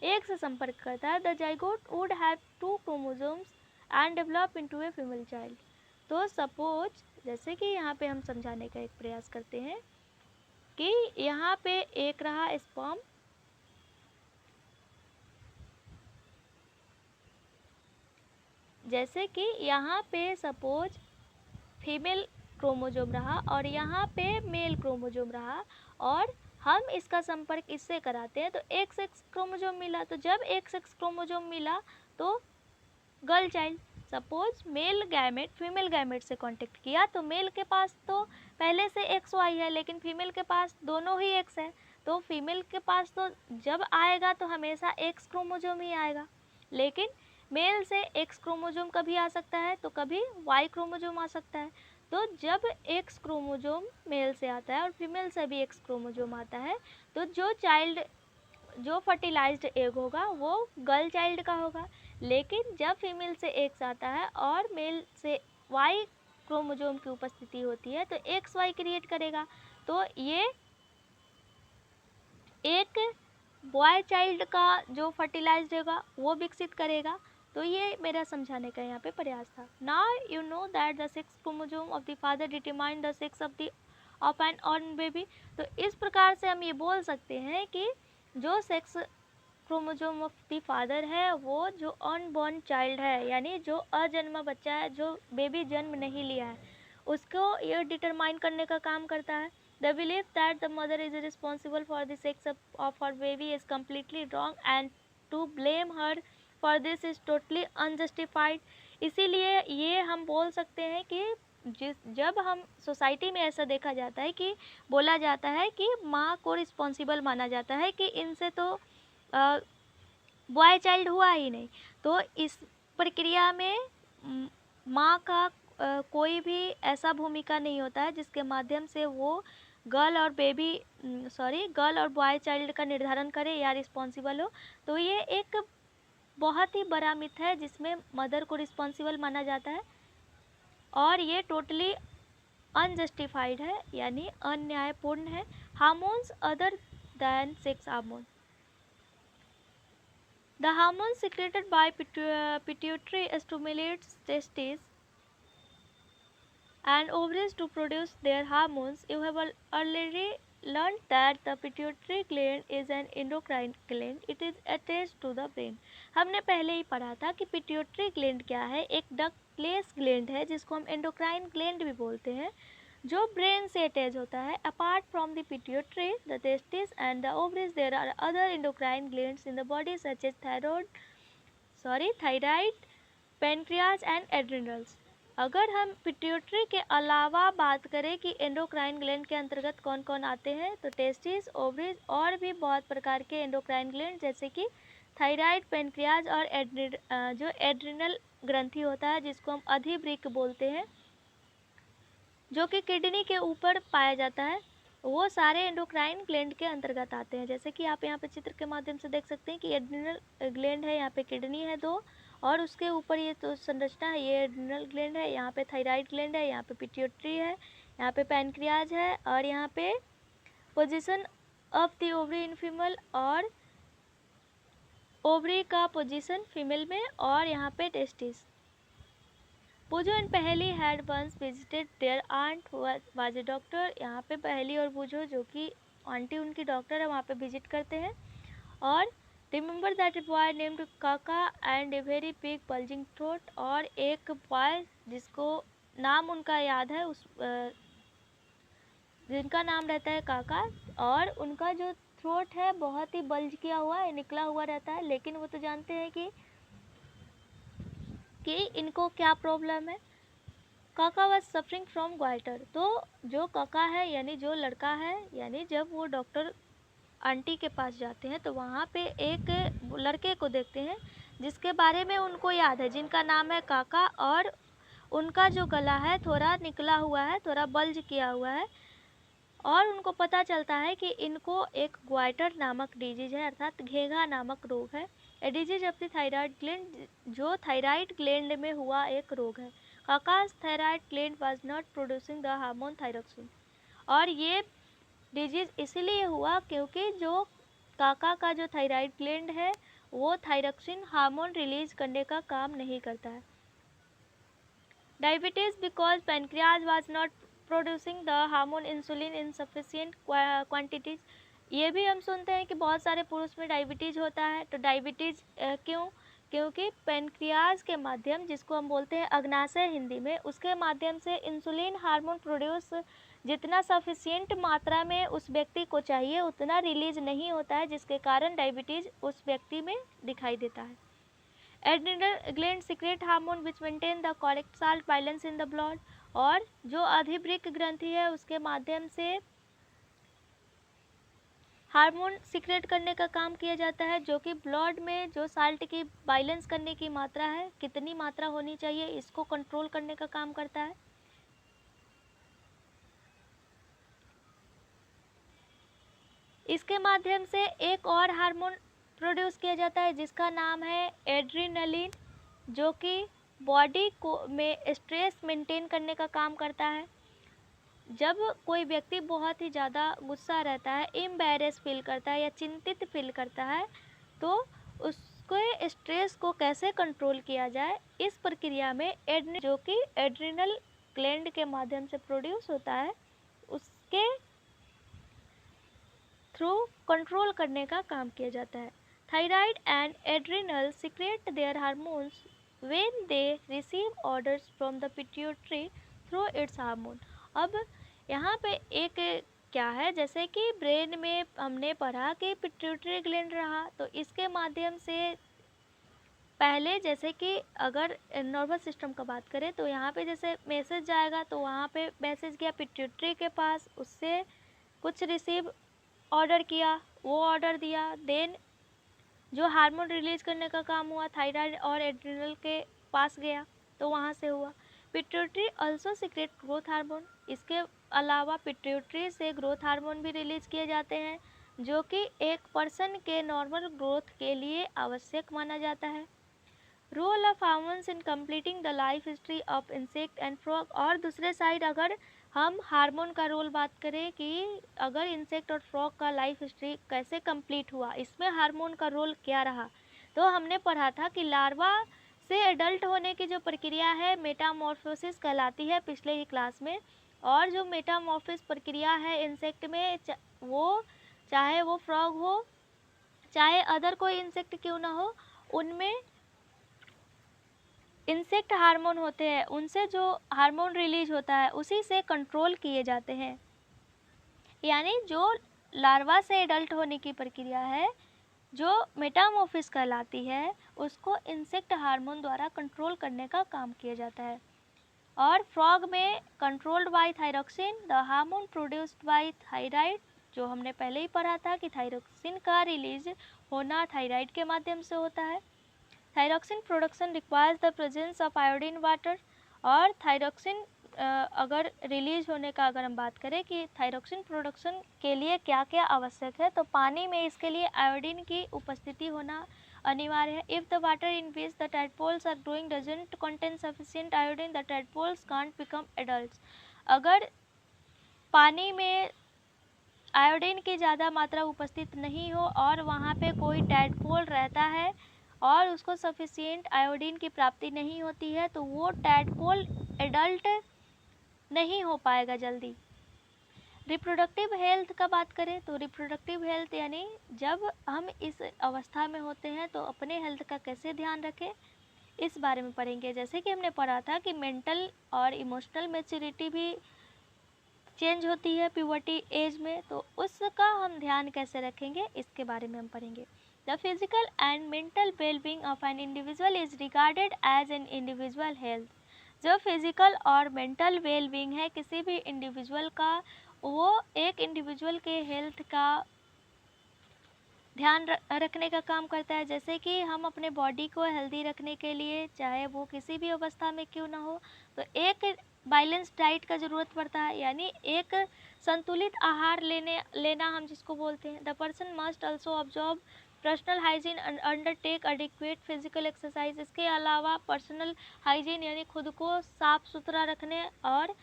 एक से संपर्क करता है, the zygote would have 2 chromosomes and develop into a female child. तो सपोज जैसे कि यहाँ पे हम समझाने का एक प्रयास करते हैं कि यहाँ पे एक रहा स्पर्म, जैसे कि यहाँ पे सपोज फीमेल क्रोमोजोम रहा और यहाँ पे मेल क्रोमोजोम रहा, और हम इसका संपर्क इससे कराते हैं तो एक सेक्स क्रोमोजोम मिला। तो जब एक सेक्स क्रोमोजोम मिला तो girl child, suppose male gamete female gamete से कांटेक्ट किया तो मेल के पास तो पहले से एक्स वाई है, लेकिन फीमेल के पास दोनों ही एक्स है। तो फीमेल के पास तो जब आएगा तो हमेशा एक्स क्रोमोजोम ही आएगा, लेकिन मेल से एक्स क्रोमोजोम कभी आ सकता है तो कभी वाई क्रोमोजोम आ सकता है। तो जब एक्स क्रोमोजोम मेल से आता है और फीमेल से भी एक्स क्रोमोजोम आता है, तो जो फर्टिलाइज्ड एग होगा वो गर्ल चाइल्ड का होगा। लेकिन जब फीमेल से एक्स आता है और मेल से वाई क्रोमोजोम की उपस्थिति होती है तो एक्स वाई क्रिएट करेगा, तो ये एक बॉय चाइल्ड का जो फर्टिलाइज्ड होगा वो विकसित करेगा। तो ये मेरा समझाने का यहाँ पे प्रयास था। Now you know that the sex chromosome of the father determine the sex of an unborn baby. तो इस प्रकार से हम ये बोल सकते हैं कि जो sex chromosome of the father है वो जो अनबॉर्न चाइल्ड है, यानी जो अजन्मा बच्चा है, जो बेबी जन्म नहीं लिया है, उसको ये डिटरमाइन करने का काम करता है। The belief that the mother is responsible for the sex of her baby is completely wrong and to blame her for this is totally unjustified। इसीलिए ये हम बोल सकते हैं कि जब हम सोसाइटी में ऐसा देखा जाता है कि बोला जाता है कि माँ को रिस्पॉन्सिबल माना जाता है कि इनसे तो बॉय चाइल्ड हुआ ही नहीं, तो इस प्रक्रिया में माँ का कोई भी ऐसा भूमिका नहीं होता है जिसके माध्यम से वो गर्ल और बॉय चाइल्ड का निर्धारण करे या रिस्पॉन्सिबल हो। तो ये एक बहुत ही बड़ा मिथ है जिसमें मदर को रिस्पॉन्सिबल माना जाता है, और ये टोटली अनजस्टिफाइड है, यानी अन्यायपूर्ण है। Hormones other than sex hormone. The hormone secreted by pituitary stimulates testes and ovaries to produce their hormones. You have already learned that the pituitary gland is an endocrine gland. It is attached to the brain. हमने पहले ही पढ़ा था कि पिट्यूटरी ग्लैंड क्या है, एक डक्टलेस ग्लैंड है जिसको हम एंडोक्राइन ग्लैंड भी बोलते हैं। जो ब्रेन से अटैच होता है। Apart from the pituitary, the testis and the ovaries, there are other endocrine glands in the body such as thyroid, pancreas and adrenals. अगर हम पिट्यूटरी के अलावा बात करें कि एंडोक्राइन ग्लैंड के अंतर्गत कौन कौन आते हैं, तो टेस्टिस, ओवरीज और भी बहुत प्रकार के एंडोक्राइन ग्लैंड जैसे कि थायराइड, पेनक्रियाज और जो एड्रिनल ग्रंथि होता है जिसको हम अधिवृक्क बोलते हैं, जो कि किडनी के ऊपर पाया जाता है, वो सारे एंडोक्राइन ग्लैंड के अंतर्गत आते हैं। जैसे कि आप यहाँ पे चित्र के माध्यम से देख सकते हैं कि एड्रिनल ग्लैंड है, यहाँ पे किडनी है दो, और उसके ऊपर ये तो संरचना है, ये एड्रिनल ग्लैंड है, यहाँ पे थायराइड ग्लैंड है, यहाँ पे पिट्यूटरी है, यहाँ पे पैनक्रियाज है, और यहाँ पे position of the ovary in female, और ओवरी का पोजीशन फीमेल में, और यहाँ पे testis. Boojho and Paheli had once visited their aunt was a doctor. यहाँ पे पहेली और पूजो जो कि आंटी उनकी डॉक्टर है, वहाँ पे विजिट करते हैं। और remember that a boy named Kaka and a very big bulging throat, और एक बॉय जिसको नाम उनका याद है, उस जिनका नाम रहता है काका, और उनका जो थ्रोट है बहुत ही बल्ज किया हुआ है, निकला हुआ रहता है, लेकिन वो तो जानते हैं कि इनको क्या प्रॉब्लम है। काका वॉज सफरिंग फ्रॉम ग्वाइटर। तो जो काका है यानी जो लड़का है, यानी जब वो डॉक्टर आंटी के पास जाते हैं तो वहाँ पे एक लड़के को देखते हैं जिसके बारे में उनको याद है, जिनका नाम है काका, और उनका जो गला है थोड़ा निकला हुआ है, थोड़ा बल्ज किया हुआ है, और उनको पता चलता है कि इनको एक ग्वाइटर नामक डिजीज है, अर्थात घेघा नामक रोग है। A disease of the thyroid gland, जो थायराइड ग्लैंड में हुआ एक रोग है। काका's thyroid gland was not producing the hormone thyroxine, और ये डिजीज इसलिए हुआ क्योंकि जो काका का जो थायराइड ग्लैंड है वो थायरोक्सिन हार्मोन रिलीज करने का काम नहीं करता है। Diabetes because pancreas was not producing the hormone insulin in sufficient quantities. ये भी हम सुनते हैं कि बहुत सारे पुरुष में डायबिटीज होता है। तो डायबिटीज क्यों? क्योंकि पैनक्रियाज के माध्यम, जिसको हम बोलते हैं अग्नाशय हिंदी में, उसके माध्यम से इंसुलिन हार्मोन प्रोड्यूस जितना सफिशिएंट मात्रा में उस व्यक्ति को चाहिए उतना रिलीज नहीं होता है, जिसके कारण डायबिटीज उस व्यक्ति में दिखाई देता है। Adrenal gland secret hormone which maintain the correct salt balance in the blood, और जो अधिवृक्क ग्रंथि है उसके माध्यम से हार्मोन सीक्रेट करने का काम किया जाता है, जो कि ब्लड में जो साल्ट की बैलेंस करने की मात्रा है, कितनी मात्रा होनी चाहिए, इसको कंट्रोल करने का काम करता है। इसके माध्यम से एक और हार्मोन प्रोड्यूस किया जाता है जिसका नाम है एड्रिनलिन, जो कि बॉडी को में स्ट्रेस मेंटेन करने का काम करता है। जब कोई व्यक्ति बहुत ही ज़्यादा गुस्सा रहता है, एम्बैरेस फील करता है या चिंतित फील करता है, तो उसके स्ट्रेस को कैसे कंट्रोल किया जाए, इस प्रक्रिया में जो कि एड्रिनल ग्लैंड के माध्यम से प्रोड्यूस होता है, उसके थ्रू कंट्रोल करने का काम किया जाता है। Thyroid and adrenal secrete their hormones when they receive orders from the pituitary through its hormone. अब यहाँ पे एक क्या है, जैसे कि ब्रेन में हमने पढ़ा कि पिट्यूटरी ग्लैंड रहा, तो इसके माध्यम से पहले जैसे कि अगर नर्वस सिस्टम का बात करें तो यहाँ पे जैसे मैसेज जाएगा, तो वहाँ पे मैसेज गया पिट्यूटरी के पास, उससे कुछ रिसीव ऑर्डर किया, वो ऑर्डर दिया, देन जो हार्मोन रिलीज करने का काम हुआ थायराइड और एड्रिनल के पास गया, तो वहाँ से हुआ। Pituitary also secret growth hormone. इसके अलावा पिट्यूटरी से ग्रोथ हार्मोन भी रिलीज किए जाते हैं, जो कि एक पर्सन के नॉर्मल ग्रोथ के लिए आवश्यक माना जाता है। Role of hormones in completing the life history of insect and frog. और दूसरे साइड अगर हम हार्मोन का रोल बात करें कि अगर इंसेक्ट और फ्रॉग का लाइफ हिस्ट्री कैसे कंप्लीट हुआ, इसमें हार्मोन का रोल क्या रहा, तो हमने पढ़ा था कि लार्वा से एडल्ट होने की जो प्रक्रिया है मेटामॉर्फोसिस कहलाती है पिछले ही क्लास में। और जो मेटामॉर्फोसिस प्रक्रिया है इंसेक्ट में, वो चाहे वो फ्रॉग हो चाहे अदर कोई इंसेक्ट क्यों ना हो, उनमें इंसेक्ट हार्मोन होते हैं, उनसे जो हार्मोन रिलीज होता है उसी से कंट्रोल किए जाते हैं। यानी जो लार्वा से एडल्ट होने की प्रक्रिया है, जो मेटामॉर्फिस कहलाती है, उसको इंसेक्ट हार्मोन द्वारा कंट्रोल करने का काम किया जाता है। और फ्रॉग में controlled by thyroxine, the hormone produced by thyroid, जो हमने पहले ही पढ़ा था कि थायरोक्सिन का रिलीज होना थायराइड के माध्यम से होता है। Thyroxine production requires the presence of iodine water. और थायरोक्सिन अगर रिलीज होने का अगर हम बात करें कि थायरोक्सिन प्रोडक्शन के लिए क्या क्या आवश्यक है, तो पानी में इसके लिए आयोडीन की उपस्थिति होना अनिवार्य है। If the water in which the tadpoles are growing doesn't contain sufficient iodine, the tadpoles can't become adults. अगर पानी में आयोडीन की ज़्यादा मात्रा उपस्थित नहीं हो और वहाँ पे कोई टैडपोल रहता है और उसको सफिशिएंट आयोडीन की प्राप्ति नहीं होती है, तो वो टैडपोल एडल्ट नहीं हो पाएगा जल्दी। रिप्रोडक्टिव हेल्थ का बात करें तो रिप्रोडक्टिव हेल्थ यानी जब हम इस अवस्था में होते हैं तो अपने हेल्थ का कैसे ध्यान रखें, इस बारे में पढ़ेंगे। जैसे कि हमने पढ़ा था कि मेंटल और इमोशनल मैच्योरिटी भी चेंज होती है प्यूबर्टी एज में, तो उसका हम ध्यान कैसे रखेंगे इसके बारे में हम पढ़ेंगे। The physical and mental wellbeing of an individual is regarded as an individual health. जो फिजिकल और मेंटल वेलबींग है किसी भी इंडिविजुअल का, वो एक इंडिविजुअल के हेल्थ का ध्यान रखने का काम करता है। जैसे कि हम अपने बॉडी को हेल्दी रखने के लिए, चाहे वो किसी भी अवस्था में क्यों ना हो, तो एक बैलेंस डाइट का ज़रूरत पड़ता है, यानी एक संतुलित आहार लेना हम जिसको बोलते हैं। The person must also observe personal hygiene and undertake adequate physical exercise. इसके अलावा पर्सनल हाइजीन यानी खुद को साफ सुथरा रखने और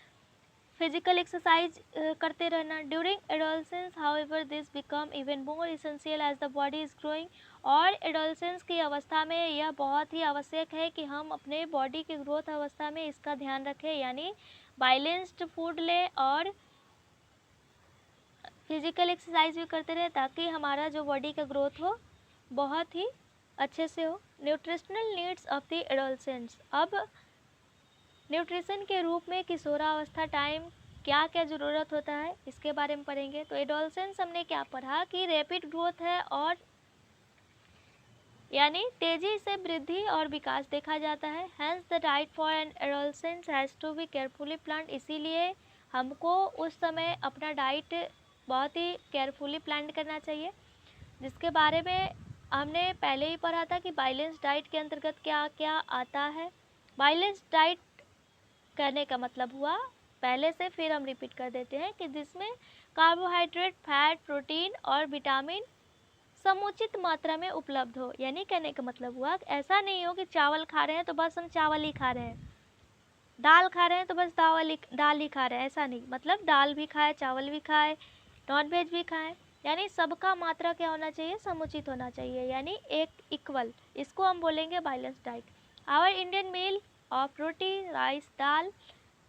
फिजिकल एक्सरसाइज करते रहना। During adolescence however this become even more essential as the body is growing. और एडोलसेंस की अवस्था में यह बहुत ही आवश्यक है कि हम अपने बॉडी की ग्रोथ अवस्था में इसका ध्यान रखें, यानी बैलेंस्ड फूड लें और फिजिकल एक्सरसाइज भी करते रहें ताकि हमारा जो बॉडी का ग्रोथ हो बहुत ही अच्छे से हो। Nutritional needs of the adolescents. अब न्यूट्रिशन के रूप में किशोरावस्था टाइम क्या क्या ज़रूरत होता है इसके बारे में पढ़ेंगे। तो एडोलसेंस हमने क्या पढ़ा कि रैपिड ग्रोथ है और यानी तेज़ी से वृद्धि और विकास देखा जाता है। Hence the diet for an adolescence has to be carefully planned. इसीलिए हमको उस समय अपना डाइट बहुत ही केयरफुली प्लान करना चाहिए, जिसके बारे में हमने पहले ही पढ़ा था कि बैलेंस डाइट के अंतर्गत क्या क्या आता है। बैलेंस डाइट करने का मतलब हुआ, पहले से फिर हम रिपीट कर देते हैं, कि जिसमें कार्बोहाइड्रेट, फैट, प्रोटीन और विटामिन समुचित मात्रा में उपलब्ध हो। यानी कहने का मतलब हुआ ऐसा नहीं हो कि चावल खा रहे हैं तो बस हम चावल ही खा रहे हैं, दाल खा रहे हैं तो बस दाल ही खा रहे हैं, ऐसा नहीं। मतलब दाल भी खाए, चावल भी खाए, नॉन वेज भी खाएं, यानी सबका मात्रा क्या होना चाहिए, समुचित होना चाहिए, यानी एक इक्वल। इसको हम बोलेंगे balance diet. Our Indian meal of roti, rice, dal,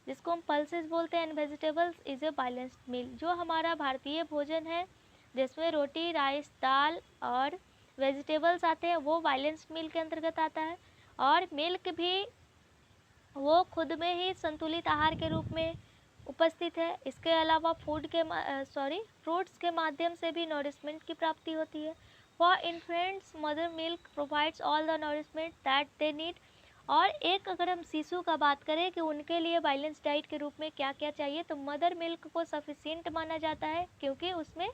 जिसको हम पल्सेस बोलते हैं, and vegetables is a balanced meal. जो हमारा भारतीय भोजन है जिसमें रोटी, राइस, दाल और वेजिटेबल्स आते हैं, वो बैलेंस्ड मील के अंतर्गत आता है। और मिल्क भी वो खुद में ही संतुलित आहार के रूप में उपस्थित है। इसके अलावा फ्रूट्स के माध्यम से भी नॉरिशमेंट की प्राप्ति होती है। For infants mother milk provides all the nourishment that they need. और एक अगर हम शिशु का बात करें कि उनके लिए बैलेंस डाइट के रूप में क्या क्या चाहिए, तो मदर मिल्क को सफिशिएंट माना जाता है, क्योंकि उसमें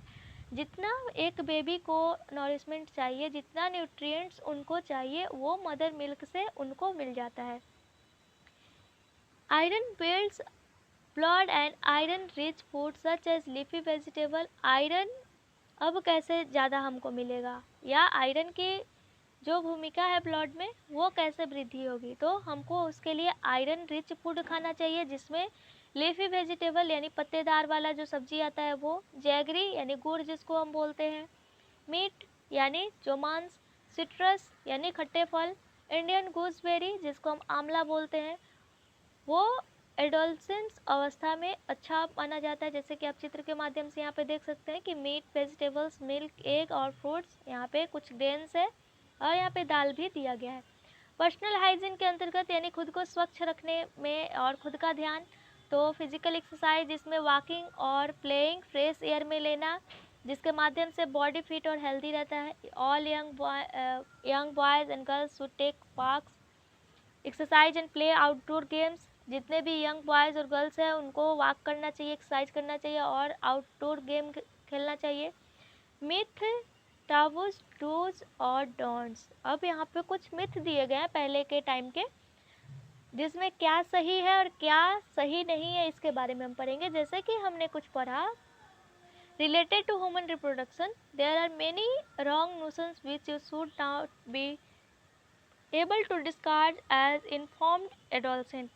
जितना एक बेबी को नॉरिशमेंट चाहिए, जितना न्यूट्रिएंट्स उनको चाहिए, वो मदर मिल्क से उनको मिल जाता है। Iron builds blood and iron rich food such as leafy vegetable. Iron अब कैसे ज़्यादा हमको मिलेगा, या आयरन की जो भूमिका है ब्लड में वो कैसे वृद्धि होगी, तो हमको उसके लिए आयरन रिच फूड खाना चाहिए, जिसमें लीफी वेजिटेबल यानी पत्तेदार वाला जो सब्जी आता है वो, जैगरी यानी गुड़ जिसको हम बोलते हैं, मीट यानी जो मांस, सिट्रस यानी खट्टे फल, इंडियन गूसबेरी जिसको हम आंवला बोलते हैं, वो एडोलसेंस अवस्था में अच्छा माना जाता है। जैसे कि आप चित्र के माध्यम से यहाँ पे देख सकते हैं कि मीट, वेजिटेबल्स, मिल्क, एग और फ्रूट्स, यहाँ पे कुछ ग्रेन्स है और यहाँ पे दाल भी दिया गया है। पर्सनल हाइजीन के अंतर्गत यानी खुद को स्वच्छ रखने में और खुद का ध्यान, तो फिजिकल एक्सरसाइज जिसमें वॉकिंग और प्लेइंग फ्रेश एयर में लेना, जिसके माध्यम से बॉडी फिट और हेल्दी रहता है। All young boys and girls should take walks, exercise and play outdoor games. जितने भी यंग बॉयज़ और गर्ल्स हैं उनको वॉक करना चाहिए, एक्सरसाइज करना चाहिए और आउटडोर गेम खेलना चाहिए। मिथ, टाबूज, डूज और डोंट्स। अब यहाँ पे कुछ मिथ दिए गए हैं पहले के टाइम के, जिसमें क्या सही है और क्या सही नहीं है इसके बारे में हम पढ़ेंगे। जैसे कि हमने कुछ पढ़ा, related to human reproduction, there are many wrong notions which you should not be able to discard as informed adolescent।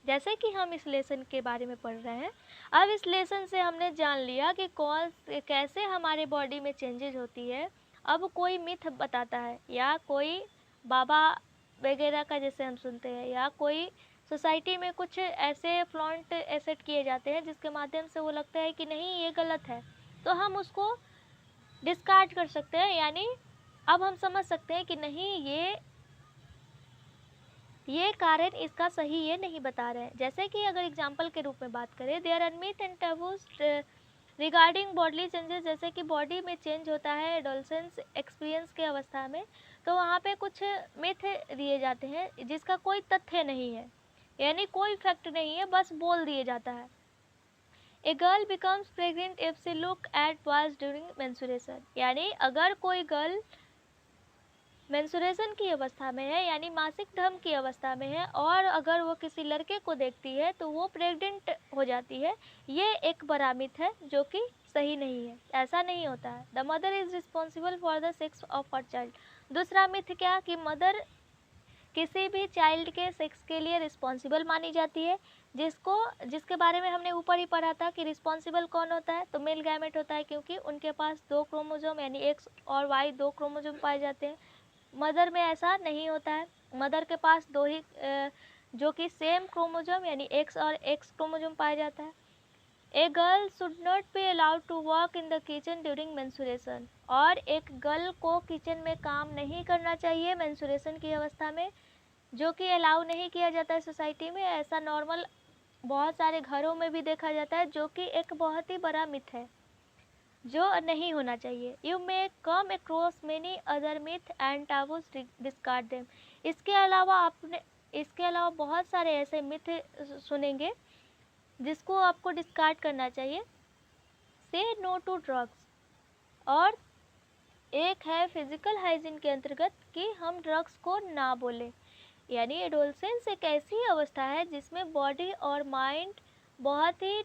जैसे कि हम इस लेसन के बारे में पढ़ रहे हैं, अब इस लेसन से हमने जान लिया कि कैसे हमारे बॉडी में चेंजेज होती है। अब कोई मिथ बताता है या कोई बाबा वगैरह का जैसे हम सुनते हैं, या कोई सोसाइटी में कुछ ऐसे फ्लॉन्ट एसेट किए जाते हैं जिसके माध्यम से वो लगता है कि नहीं ये गलत है, तो हम उसको डिस्कार्ड कर सकते हैं। यानी अब हम समझ सकते हैं कि नहीं ये कारण इसका सही ये नहीं बता रहे हैं। जैसे कि अगर एग्जाम्पल के रूप में बात करें, there are myth and taboos regarding bodily changes. जैसे कि बॉडी में चेंज होता है एडोलसेंस एक्सपीरियंस के अवस्था में, तो वहाँ पे कुछ मिथ दिए जाते हैं जिसका कोई तथ्य नहीं है, यानी कोई फैक्ट नहीं है, बस बोल दिए जाता है। A girl becomes pregnant if she look at boys during menstruation. यानी अगर कोई गर्ल मेंस्ट्रुएशन की अवस्था में है, यानी मासिक धर्म की अवस्था में है, और अगर वो किसी लड़के को देखती है तो वो प्रेग्नेंट हो जाती है। ये एक बड़ा मिथ है जो कि सही नहीं है, ऐसा नहीं होता है। The mother is responsible for the sex of her child. दूसरा मिथ क्या कि मदर किसी भी चाइल्ड के सेक्स के लिए रिस्पॉन्सिबल मानी जाती है, जिसके बारे में हमने ऊपर ही पढ़ा था कि रिस्पॉन्सिबल कौन होता है, तो मेल गैमेट होता है, क्योंकि उनके पास 2 क्रोमोसोम यानी एक्स और वाई 2 क्रोमोसोम पाए जाते हैं। मदर में ऐसा नहीं होता है, मदर के पास 2 ही जो कि सेम क्रोमोसोम यानी एक्स और एक्स क्रोमोसोम पाया जाता है। A girl should not be allowed to work in the kitchen during menstruation. और एक गर्ल को किचन में काम नहीं करना चाहिए मेंस्ट्रुएशन की अवस्था में, जो कि अलाउ नहीं किया जाता है सोसाइटी में। ऐसा नॉर्मल बहुत सारे घरों में भी देखा जाता है, जो कि एक बहुत ही बड़ा मिथ है जो नहीं होना चाहिए। You may come across many other myth and taboos, discard them. इसके अलावा बहुत सारे ऐसे मिथ सुनेंगे जिसको आपको डिस्कार्ड करना चाहिए। से नो टू ड्रग्स। और एक है फिजिकल हाइजीन के अंतर्गत कि हम ड्रग्स को ना बोलें। यानी एडोलसेंस एक ऐसी अवस्था है जिसमें बॉडी और माइंड बहुत ही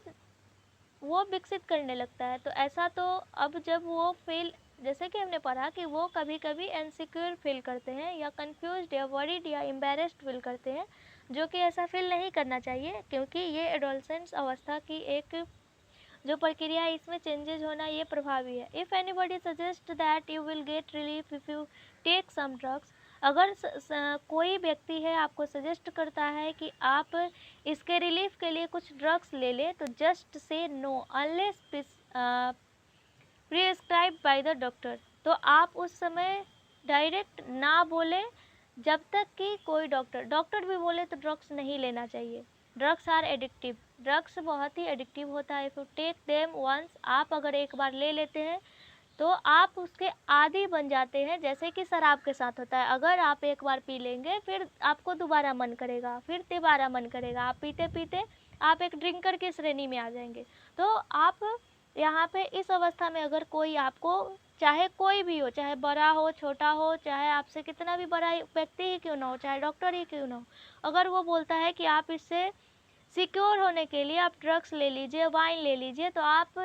वो विकसित करने लगता है। तो ऐसा तो अब जब वो फील, जैसे कि हमने पढ़ा कि वो कभी कभी इनसिक्योर फील करते हैं या कंफ्यूज्ड या वरीड या एम्बैरेस्ड फील करते हैं, जो कि ऐसा फील नहीं करना चाहिए, क्योंकि ये एडोलसेंस अवस्था की एक जो प्रक्रिया है इसमें चेंजेस होना ये प्रभावी है। If anybody suggest that you will get relief if you take some drugs. अगर कोई व्यक्ति है आपको सजेस्ट करता है कि आप इसके रिलीफ के लिए कुछ ड्रग्स ले लें, तो just say know unless prescribe by the doctor. तो आप उस समय डायरेक्ट ना बोलें जब तक कि कोई डॉक्टर भी बोले तो ड्रग्स नहीं लेना चाहिए। Drugs are addictive. ड्रग्स बहुत ही एडिक्टिव होता है। If you take them once, आप अगर एक बार ले लेते हैं तो आप उसके आदी बन जाते हैं, जैसे कि शराब के साथ होता है। अगर आप एक बार पी लेंगे फिर आपको दोबारा मन करेगा, फिर दोबारा मन करेगा, आप पीते पीते आप एक ड्रिंकर की श्रेणी में आ जाएंगे। तो आप यहाँ पे इस अवस्था में अगर कोई आपको, चाहे कोई भी हो, चाहे बड़ा हो छोटा हो, चाहे आपसे कितना भी बड़ा व्यक्ति ही क्यों ना हो, चाहे डॉक्टर ही क्यों ना हो, अगर वो बोलता है कि आप इससे सिक्योर होने के लिए आप ड्रग्स ले लीजिए, वाइन ले लीजिए, तो आप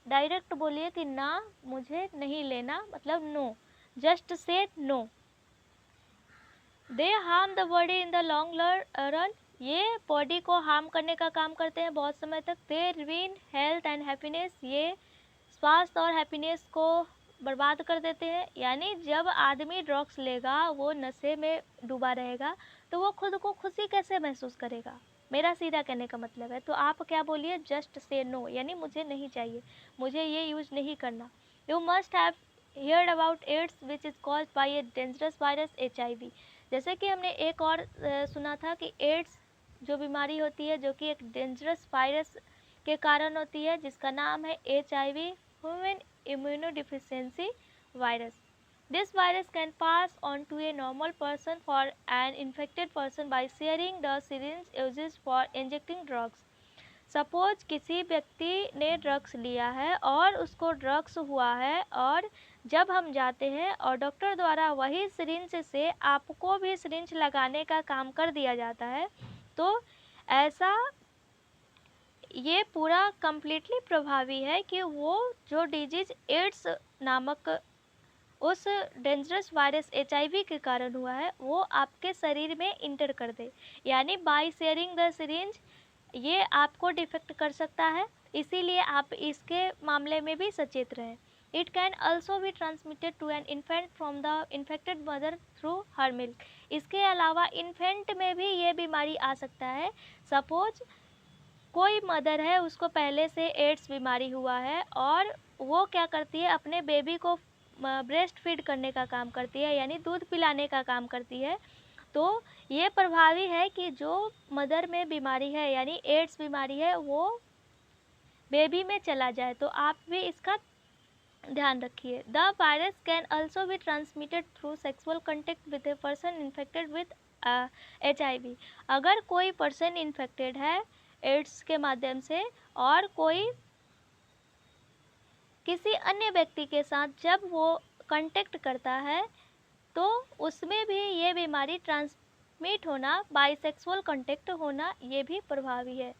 डायरेक्ट बोलिए कि ना मुझे नहीं लेना, मतलब no, just say no. They harm the body in the long run. ये बॉडी को हार्म करने का काम करते हैं बहुत समय तक। They ruin health and happiness. ये स्वास्थ्य और हैप्पीनेस को बर्बाद कर देते हैं। यानी जब आदमी ड्रग्स लेगा, वो नशे में डूबा रहेगा, तो वो खुद को खुशी कैसे महसूस करेगा, मेरा सीधा कहने का मतलब है। तो आप क्या बोलिए, जस्ट से नो, यानी मुझे नहीं चाहिए, मुझे ये यूज़ नहीं करना। You must have heard about AIDS which is caused by a dangerous virus HIV। जैसे कि हमने एक और सुना था कि एड्स जो बीमारी होती है जो कि एक डेंजरस वायरस के कारण होती है, जिसका नाम है HIV, human immunodeficiency virus. This virus can pass on to a normal person for an infected person by sharing the syringe used for injecting drugs. Suppose किसी व्यक्ति ने ड्रग्स लिया है और उसको ड्रग्स हुआ है, और जब हम जाते हैं और डॉक्टर द्वारा वही सिरिंज से आपको भी सिरिंज लगाने का काम कर दिया जाता है, तो ऐसा ये पूरा कंप्लीटली प्रभावी है कि वो जो डिजीज एड्स नामक उस डेंजरस वायरस HIV के कारण हुआ है वो आपके शरीर में इंटर कर दे, यानी बाय शेयरिंग द सिरिंज ये आपको डिफेक्ट कर सकता है, इसीलिए आप इसके मामले में भी सचेत रहें. It can also be transmitted to an infant from the infected mother through her milk. इसके अलावा इन्फेंट में भी ये बीमारी आ सकता है. सपोज कोई मदर है, उसको पहले से एड्स बीमारी हुआ है और वो क्या करती है, अपने बेबी को ब्रेस्ट फीड करने का काम करती है, यानी दूध पिलाने का काम करती है. तो ये प्रभावी है कि जो मदर में बीमारी है यानी एड्स बीमारी है वो बेबी में चला जाए, तो आप भी इसका ध्यान रखिए. The virus can also be transmitted through sexual contact with a person infected with HIV. अगर कोई पर्सन इन्फेक्टेड है एड्स के माध्यम से और कोई किसी अन्य व्यक्ति के साथ जब वो कांटेक्ट करता है तो उसमें भी ये बीमारी ट्रांसमिट होना, बाइसेक्सुअल कांटेक्ट होना, ये भी प्रभावी है.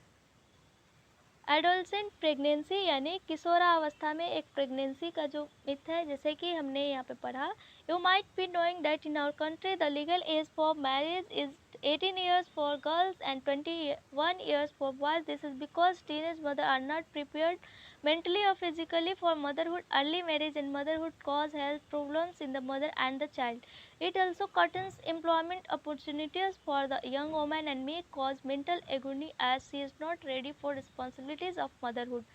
एडोलसेंट प्रेगनेंसी यानी किशोरावस्था में एक प्रेगनेंसी का जो मिथ है, जैसे कि हमने यहाँ पे पढ़ा, you might be knowing that in our country the legal age for marriage is 18 years for girls and 21 years for boys. This is because teenage mothers are not prepared mentally or physically for motherhood. Early marriage and motherhood cause health problems in the mother and the child. It also curtains employment opportunities for the young woman and may cause mental agony as she is not ready for responsibilities of motherhood.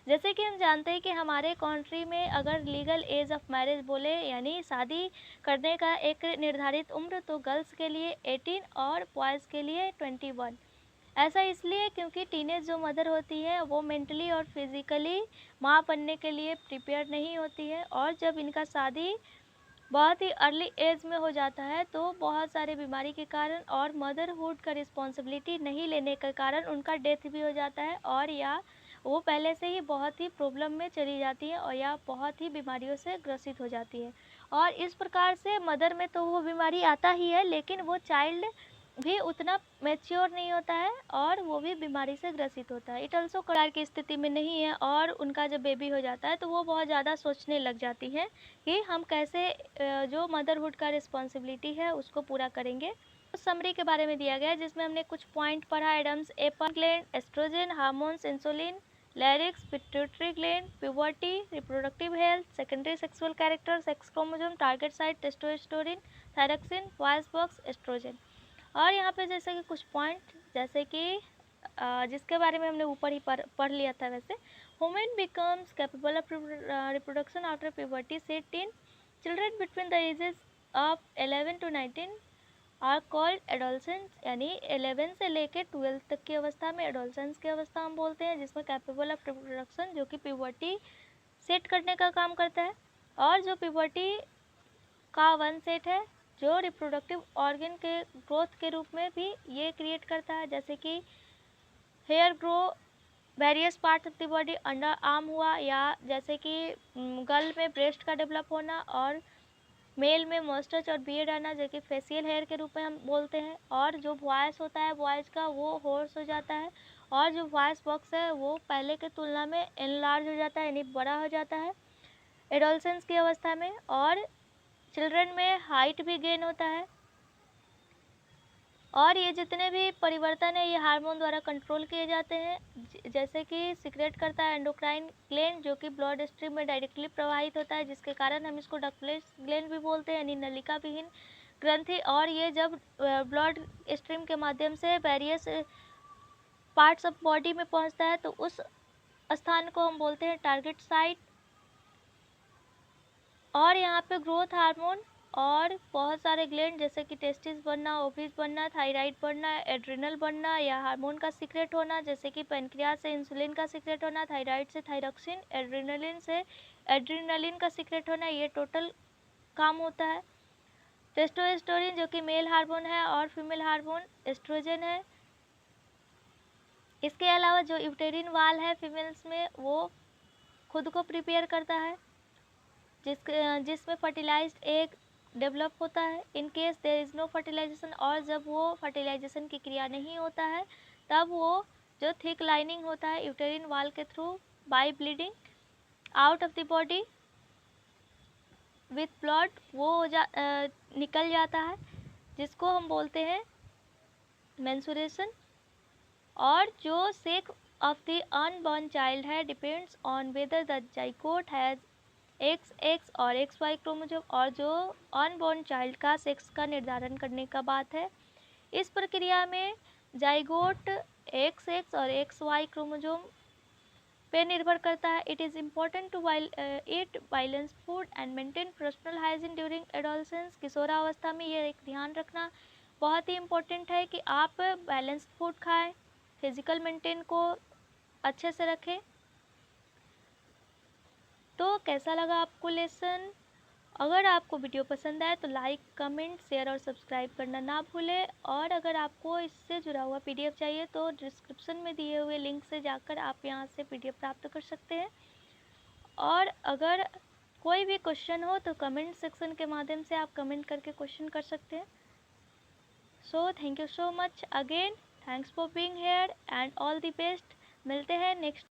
जैसे कि हम जानते हैं कि हमारे कंट्री में अगर लीगल एज ऑफ मैरिज बोले यानी शादी करने का एक निर्धारित उम्र, तो गर्ल्स के लिए 18 और बॉयज़ के लिए 21. ऐसा इसलिए क्योंकि टीनेज जो मदर होती है वो मेंटली और फिज़िकली माँ बनने के लिए प्रिपेयर नहीं होती है, और जब इनका शादी बहुत ही अर्ली एज में हो जाता है तो बहुत सारे बीमारी के कारण और मदरहुड का रिस्पॉन्सिबिलिटी नहीं लेने के कारण उनका डेथ भी हो जाता है, और या वो पहले से ही बहुत ही प्रॉब्लम में चली जाती है और या बहुत ही बीमारियों से ग्रसित हो जाती है. और इस प्रकार से मदर में तो वो बीमारी आता ही है, लेकिन वो चाइल्ड भी उतना मैच्योर नहीं होता है और वो भी बीमारी से ग्रसित होता है. इट ऑल्सो करार की स्थिति में नहीं है और उनका जब बेबी हो जाता है तो वो बहुत ज़्यादा सोचने लग जाती है कि हम कैसे जो मदरहुड का रिस्पॉन्सिबिलिटी है उसको पूरा करेंगे. समरी के बारे में दिया गया है जिसमें हमने कुछ पॉइंट पढ़ा. Adam's apple gland, estrogen hormones, insulin, larynx, pituitary gland, puberty, reproductive health, secondary sexual character, sex chromosome, target site, testosterone, thyroxine, voice box, estrogen. और यहाँ पे जैसे कि कुछ पॉइंट जैसे कि जिसके बारे में हमने ऊपर ही पढ़ लिया था, वैसे women becomes capable of reproduction after puberty से 10. Children between the ages of 11 to 19 are called adolescence, यानी 11 से लेकर 12 तक की अवस्था में एडोलसेंस की अवस्था हम बोलते हैं, जिसमें कैपेबल ऑफ रिप्रोडक्शन जो कि प्यूबर्टी सेट करने का काम करता है, और जो प्यूबर्टी का वन सेट है जो रिप्रोडक्टिव ऑर्गन के ग्रोथ के रूप में भी ये क्रिएट करता है, जैसे कि hair grow, various part of the body, under arm हुआ, या जैसे कि गर्ल में ब्रेस्ट का डेवलप होना, और मेल में मस्टच और बियर्ड आना जो कि फेशियल हेयर के रूप में हम बोलते हैं, और जो वॉइस होता है बॉयज़ का वो होर्स हो जाता है, और जो वॉइस बॉक्स है वो पहले के तुलना में एनलार्ज हो जाता है यानी बड़ा हो जाता है एडोलसेंस की अवस्था में. और चिल्ड्रन में हाइट भी गेन होता है, और ये जितने भी परिवर्तन है ये हार्मोन द्वारा कंट्रोल किए जाते हैं, जैसे कि सीक्रेट करता है एंडोक्राइन ग्लैंड जो कि ब्लड स्ट्रीम में डायरेक्टली प्रवाहित होता है, जिसके कारण हम इसको डकलेस ग्लैंड भी बोलते हैं यानी नलिका विहीन ग्रंथि. और ये जब ब्लड स्ट्रीम के माध्यम से वेरियस पार्ट्स ऑफ बॉडी में पहुंचता है तो उस स्थान को हम बोलते हैं टारगेट साइट. और यहाँ पे ग्रोथ हार्मोन और बहुत सारे ग्लैंड जैसे कि टेस्टिस बनना, ओवरीज बनना, थायराइड बनना, एड्रिनल बनना या हार्मोन का सीक्रेट होना जैसे कि पेनक्रियास से इंसुलिन का सीक्रेट होना, थायराइड से थायरॉक्सिन, एड्रिनलिन से एड्रिनलिन का सीक्रेट होना, ये टोटल काम होता है। टेस्टोस्टेरोन जो कि मेल हार्मोन है और फीमेल हार्मोन एस्ट्रोजन है। इसके अलावा जो यूटेरिन वाल है फीमेल्स में वो खुद को प्रिपेयर करता है जिसमें फर्टिलाइज्ड एग डेवलप होता है। In case there is no fertilisation, और जब वो फर्टिलाइजेशन की क्रिया नहीं होता है तब वो जो थिक लाइनिंग होता है यूटेरिन वाल के through by bleeding out of the body with blood वो निकल जाता है, जिसको हम बोलते हैं मेंस्ट्रुएशन। और जो sex of the unborn child है depends on whether the zygote has XX और XY क्रोमोसोम, और जो अनबॉर्न चाइल्ड का सेक्स का निर्धारण करने का बात है। इस प्रक्रिया में जाइगोट XX और XY क्रोमोसोम पे निर्भर करता है। It is important to eat balance food and maintain personal hygiene during adolescence. किशोरावस्था में ये एक ध्यान रखना बहुत ही इम्पोर्टेंट है कि आप बैलेंस फूड खाएं, फिजिकल मेंटेन को अच्छे से रखें। तो कैसा लगा आपको लेसन? अगर आपको वीडियो पसंद आए तो लाइक, कमेंट, शेयर और सब्सक्राइब करना ना भूलें। और अगर आपको इससे जुड़ा हुआ PDF चाहिए तो डिस्क्रिप्शन में दिए हुए लिंक से जाकर आप यहाँ से PDF प्राप्त कर सकते हैं। और अगर कोई भी क्वेश्चन हो तो कमेंट सेक्शन के माध्यम से आप कमेंट करके क्वेश्चन कर सकते हैं। So thank you so much again, thanks for being here and all the best. मिलते हैं नेक्स्ट